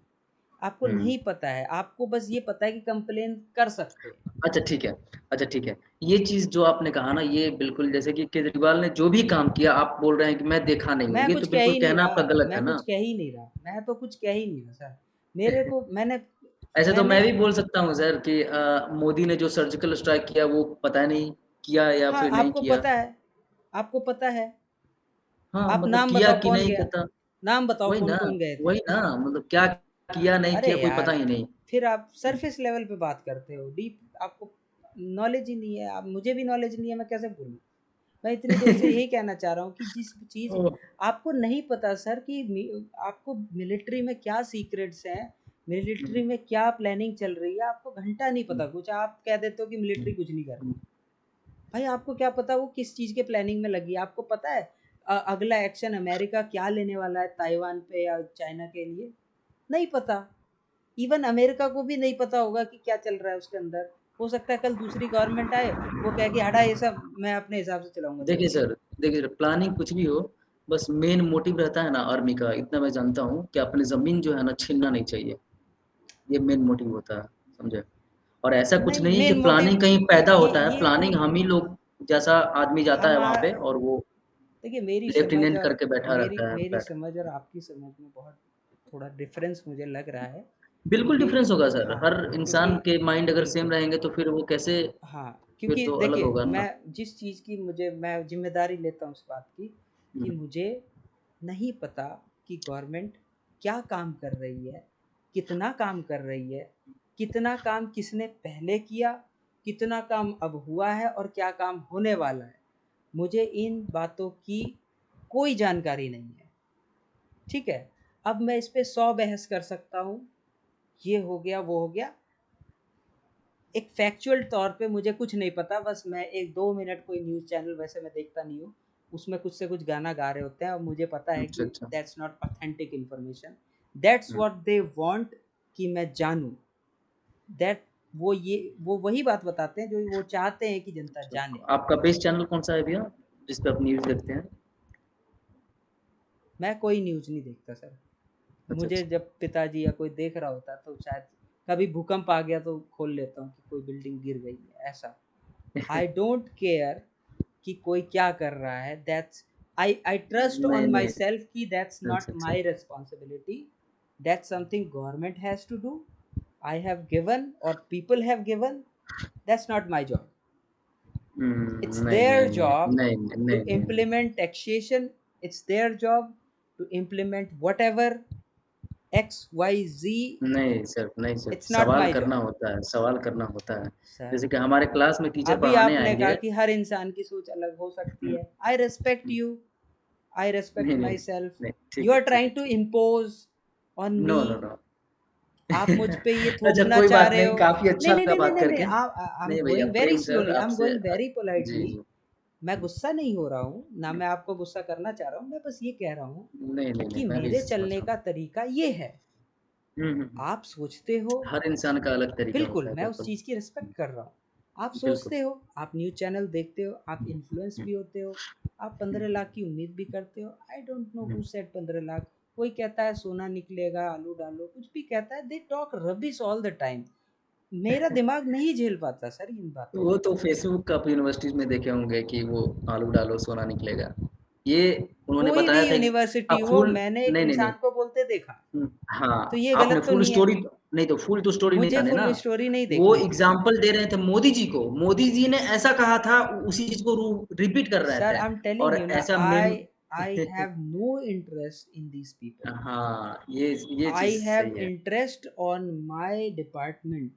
आपको हुँ। नहीं पता है, आपको बस ये पता है कि कंप्लेन कर सकते हैं। अच्छा ठीक है, अच्छा ठीक है। ये चीज़ जो आपने कहा ना ये बिल्कुल जैसे कि केजरीवाल ने जो भी काम किया आप बोल रहे हैं कि मैं देखा नहीं हूँ, मैं ये कुछ तो कह बिल्कुल ही नहीं कहना आपका रहा, गलत है मैं ना। कुछ कह ही नहीं रहा, मैं तो कुछ कह ही नहीं रहा सर। मेरे को मैंने ऐसे तो मैंने मैं भी बोल सकता हूँ सर कि मोदी ने जो सर्जिकल स्ट्राइक किया वो पता नहीं किया या हाँ, फिर नहीं आपको किया। पता है, आपको पता है। हाँ, आप मतलब नाम किया बताओ कि कौन नहीं गया? पता। नाम बताओ वही ना, कौन-कौन गए थे? वही ना मतलब क्या किया नहीं अरे किया कोई पता यार! ही नहीं। फिर आप सरफेस लेवल पे बात करते हो, डीप आपको नॉलेज ही नहीं है, आप मुझे भी नॉलेज नहीं है, मैं कैसे बोलूँ? मैं इतनी देर से यही कहना चाह रहा हूँ कि जिस चीज़ ओह! आपको नहीं पता सर कि आपको मिलिट्री में क्या सीक्रेट्स हैं, मिलिट्री हुँ, में क्या प्लानिंग चल रही है, आपको घंटा नहीं हुँ, पता कुछ, आप कह देते हो कि हुँ, मिलिट्री कुछ नहीं कर रही। हुँ, भाई आपको क्या पता वो किस चीज़ के प्लानिंग में लगी है? आपको पता है अगला एक्शन अमेरिका क्या लेने वाला है ताइवान पे या चाइना के लिए? नहीं पता। इवन अमेरिका को भी नहीं पता होगा कि क्या चल रहा है उसके अंदर। हो सकता है कल दूसरी गवर्नमेंट आए, वो कहे कि हटा ये सब, मैं अपने हिसाब से चलाऊँगा देखिए देश। सर देखिए सर प्लानिंग कुछ भी हो, बस मेन मोटिव रहता है ना आर्मी का इतना मैं जानता हूँ कि अपनी ज़मीन जो है ना छीनना नहीं चाहिए। ये मेन मोटिव होता है, समझे? और ऐसा कुछ नहीं, नहीं कि मेन मोटिव प्लानिंग कहीं पैदा होता है, ये प्लानिंग हम ही लोग जैसा आदमी जाता है हमा वहाँ पे और वो देखिए मेरी समझ लेफ्टिनेंट और करके बैठा मेरी रहता है मेरी बैठ समझ और आपकी समझ में बहुत थोड़ा डिफरेंस मुझे लग रहा है, बिल्कुल क्योंकि डिफरेंस होगा सर, हाँ, हर इंसान क्योंकि के माइंड अगर सेम बिल्कुल। रहेंगे तो फिर वो कैसे हाँ, फिर क्योंकि तो अलग देखिए होगा ना। मैं जिस चीज़ की मुझे मैं ज़िम्मेदारी लेता हूँ उस बात की कि हुँ, मुझे नहीं पता कि गवर्नमेंट क्या काम कर रही है, कितना काम कर रही है, कितना काम किसने पहले किया, कितना काम अब हुआ है और क्या काम होने वाला है। मुझे इन बातों की कोई जानकारी नहीं है, ठीक है? अब मैं इस पे 100 बहस कर सकता हूँ, ये हो गया, वो हो गया। एक फैक्चुअल तौर पे मुझे कुछ नहीं पता, बस मैं एक 2 मिनट कोई न्यूज़ चैनल वैसे मैं देखता नहीं हूँ, उसमें कुछ से कुछ गाना गा रहे होते हैं और मुझे पता है अच्छा, कि अच्छा। That's not authentic information, that's hmm, what they want कि मैं जानूँ, दैट वो वही बात बताते हैं जो वो चाहते हैं कि जनता अच्छा। जाने। आपका बेस्ट चैनल कौन-सा है भैया, जिस पे आप न्यूज़ देखते हैं? मैं कोई न्यूज़ नहीं देखता सर। अच्छा, मुझे अच्छा। जब पिताजी या कोई देख रहा होता है तो शायद कभी भूकंप आ गया तो खोल लेता हूँ कि कोई बिल्डिंग गिर गई है, ऐसा। आई डोंट केयर कि कोई क्या कर रहा है, दैट्स आई ट्रस्ट नहीं, ऑन माई नहीं। सेल्फ कि दैट्स नॉट अच्छा, अच्छा। My responsibility, that's something government has to do, I have given और people have given, that's not my job. It's नहीं, their नहीं, नहीं, job नहीं, to नहीं, नहीं, नहीं। implement taxation. It's their job to implement whatever X, Y, Z. नहीं sir, It's not सवाल my करना job. होता है, सवाल करना होता है। सर, जैसे कि हमारे क्लास में टीचर अभी पढ़ाने आपने आएँगे कहा कि हर इंसान की सोच अलग हो सकती हुँ, है. I respect hmm. you. I नहीं, respect नहीं, myself. नहीं, You ठीक है, are ठीक है, trying to ठीक है। impose on no, no, me. No. आप मुझ पे ये अच्छा थोपना कोई चाह बात रहे नहीं, हो। काफ़ी नहीं अच्छा नहीं लगा नहीं नहीं बात नहीं नहीं, करके। आई एम नहीं भैया going very Prem sir slowly, I am आपसे गोइंग वेरी जी, पोलाइटली। जी। मैं गुस्सा नहीं हो रहा हूँ, ना हुँ, मैं आपको गुस्सा करना चाह रहा हूँ, मैं बस ये कह रहा हूँ नहीं, नहीं, नहीं, कि मैं भी मेरे समझ चलने रहा का हूँ। तरीका ये है। हुँ, हुँ, हुँ। आप सोचते हो, हर इंसान का अलग तरीका बिल्कुल होता है, मैं उस बिल्कुल। चीज़ की रिस्पेक्ट कर रहा हूँ। आप बिल्कुल। सोचते हो, आप न्यूज़ चैनल देखते हो, आप हुँ, इन्फ्लुएंस हुँ, भी होते हो, आप हुँ, 15 लाख की उम्मीद भी करते हो। I don't know hmm. Who said 15 lakh. कोई कहता है सोना निकलेगा, आलू डालो, कुछ भी कहता है, they talk rubbish all the time. मेरा दिमाग नहीं झेल पाता सर इन बातों वो को। तो फेसबुक आप यूनिवर्सिटीज़ में देखे होंगे कि वो आलू डालो सोना निकलेगा। ये उन्होंने कोई भी बताया था कि यूनिवर्सिटी आप हो, फुल मैंने एक नहीं, नहीं, नहीं। इंसान को बोलते देखा, तो हाँ, ये आपने गलत तो फुल नहीं है। स्टोरी नहीं तो फुल तो स्टोरी नहीं मुझे जाने ना। फुल स्टोरी नहीं वो देखनी थी। एग्ज़ाम्पल दे रहे थे मोदी जी को। मोदी जी ने ऐसा कहा था, उसी चीज़ को रिपीट कर रहे सर थे आई एम टेलिंग और यू ना, ऐसा ma'am I have no interest in these people. हाँ, ये चीज़ I have सही है। interest on my department.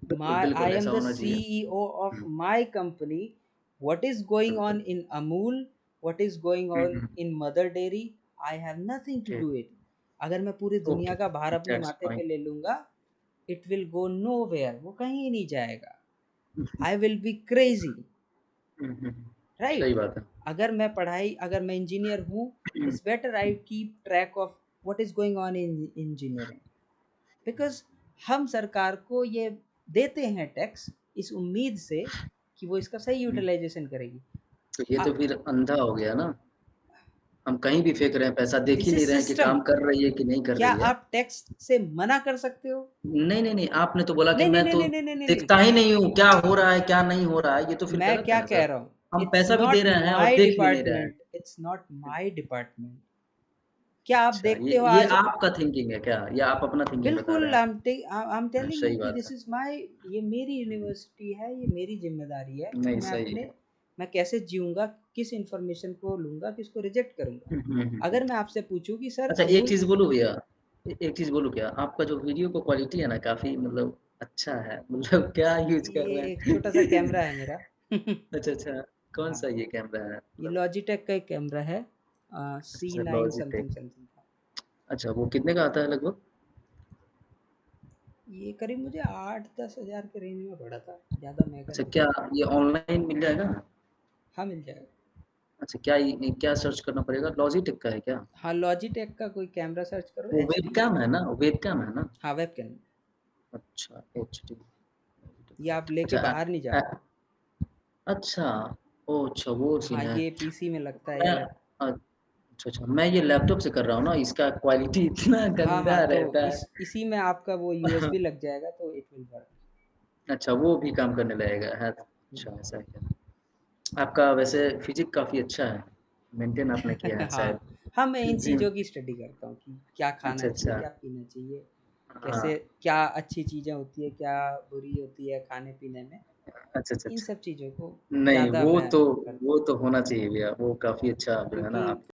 बिल्कुल, I बिल्कुल am ऐसा the होना चाहिए। CEO of hmm, my company. What is going on बिल्कुल। in Amul? What is going hmm, on hmm, in Mother Dairy? I have nothing to ठीक, do it. अगर मैं पूरी दुनिया ओके, का भार अपने दैट्स माथे फाइन। पे ले लूंगा, it will go nowhere. वो कहीं नहीं जाएगा. I will be crazy. हुँ, हुँ, हुँ। सही राइट। बात है। अगर मैं इंजीनियर हूँ, it's better I keep track of what is going on in engineering, because हम सरकार को ये देते हैं टैक्स इस उम्मीद से कि वो इसका सही हुँ, यूटिलाइजेशन करेगी। तो ये आ, तो फिर अंधा हो गया ना। हम कहीं भी फेंक रहे हैं पैसा, देख ही दिस इज नहीं रहे हैं कि सिस्टम। काम कर रही है कि नहीं कर क्या रही है। आप टैक्स से मना कर सकते हो? नहीं, नहीं, नहीं, आपने तो बोला कि नहीं नहीं मैं नहीं तो नहीं नहीं नहीं नहीं नहीं। देखता ही नहीं हूँ, क्या हो रहा है, क्या नहीं हो रहा है, ये तो फिर मैं गलत है क्या ना कह सर। रहा हूँ, हम इट्स पैसा भी दे नॉट रहे हैं और माई देख भी नहीं रहे हैं। Department, it's not my department. क्या आप अच्छा, देखते हो ये आज? आपका थिंकिंग है क्या? या आप अपना थिंकिंग बता रहे बिल्कुल, हैं? आई एम टेलिंग यू सही कि बात दिस है। इज माय, ये मेरी यूनिवर्सिटी है, ये मेरी जिम्मेदारी है कि नहीं, मैं सही अपने, है। मैं कैसे जीऊंगा, किस इंफॉर्मेशन को लूंगा, किसको रिजेक्ट करूंगा। हुँ, हुँ, हुँ, अगर हुँ। मैं आपसे पूछूं कि सर अच्छा, एक अमूल, चीज़ बोलूँ भैया? एक चीज़ बोलूँ क्या? आपका जो वीडियो का क्वालिटी है ना काफ़ी मतलब अच्छा है। मतलब क्या यूज़ कर ये रहे एक छोटा सा हैं? कैमरा है मेरा। अच्छा, अच्छा। हाँ, कौन-सा ये कैमरा है? ये मतलब लॉजिटेक का एक कैमरा है, सी अच्छा, 9 लॉजिटेक। समथिंग समथिंग का। अच्छा, वो कितने का आता है लगभग? ये करीब मुझे 8-10 हज़ार के रेंज में पड़ा था, ज़्यादा महंगा अच्छा, नहीं क्या था। ये ऑनलाइन मिल जाएगा? हाँ, मिल जाएगा। अच्छा, क्या सर्च करना पड़ेगा? लॉजिटेक का है क्या? हाँ, लॉजिटेक का कोई कैमरा सर्च करो, वो एच डी। वेबकैम है ना? वेबकैम है ना? हाँ, वेबकैम। अच्छा, एचडी। ये आप लेके अच्छा बाहर नहीं जा पाओ। अच्छा, ओह! अच्छा वो सीन हाँ, है। ये पीसी में लगता है, ये मैं लैप। अच्छा, अच्छा, मैं ये लैपटॉप से कर रहा हूँ ना, इसका क्वालिटी इतना हाँ हाँ, गंदा तो रहता है। इसी में आपका वो यूएसबी लग जाएगा, तो इट विल वर्क। अच्छा, वो भी काम करने लगेगा है। अच्छा, ऐसा है क्या? आपका वैसे फिज़िक काफ़ी अच्छा है, मेंटेन आपने किया है शायद। हाँ हाँ, मैं इन जिम चीज़ों की स्टडी करता हूँ कि क्या अच्छा, खाना चाहिए, अच्छा। क्या पीना चाहिए, हाँ, कैसे, क्या अच्छी चीज़ें होती है, क्या बुरी होती है खाने पीने में। अच्छा, अच्छा, इन अच्छा। सब चीज़ों को नहीं, ज़्यादा मैं करता वो हूँ, तो होना चाहिए भैया, वो काफ़ी अच्छा जो है ना क्योंकि आप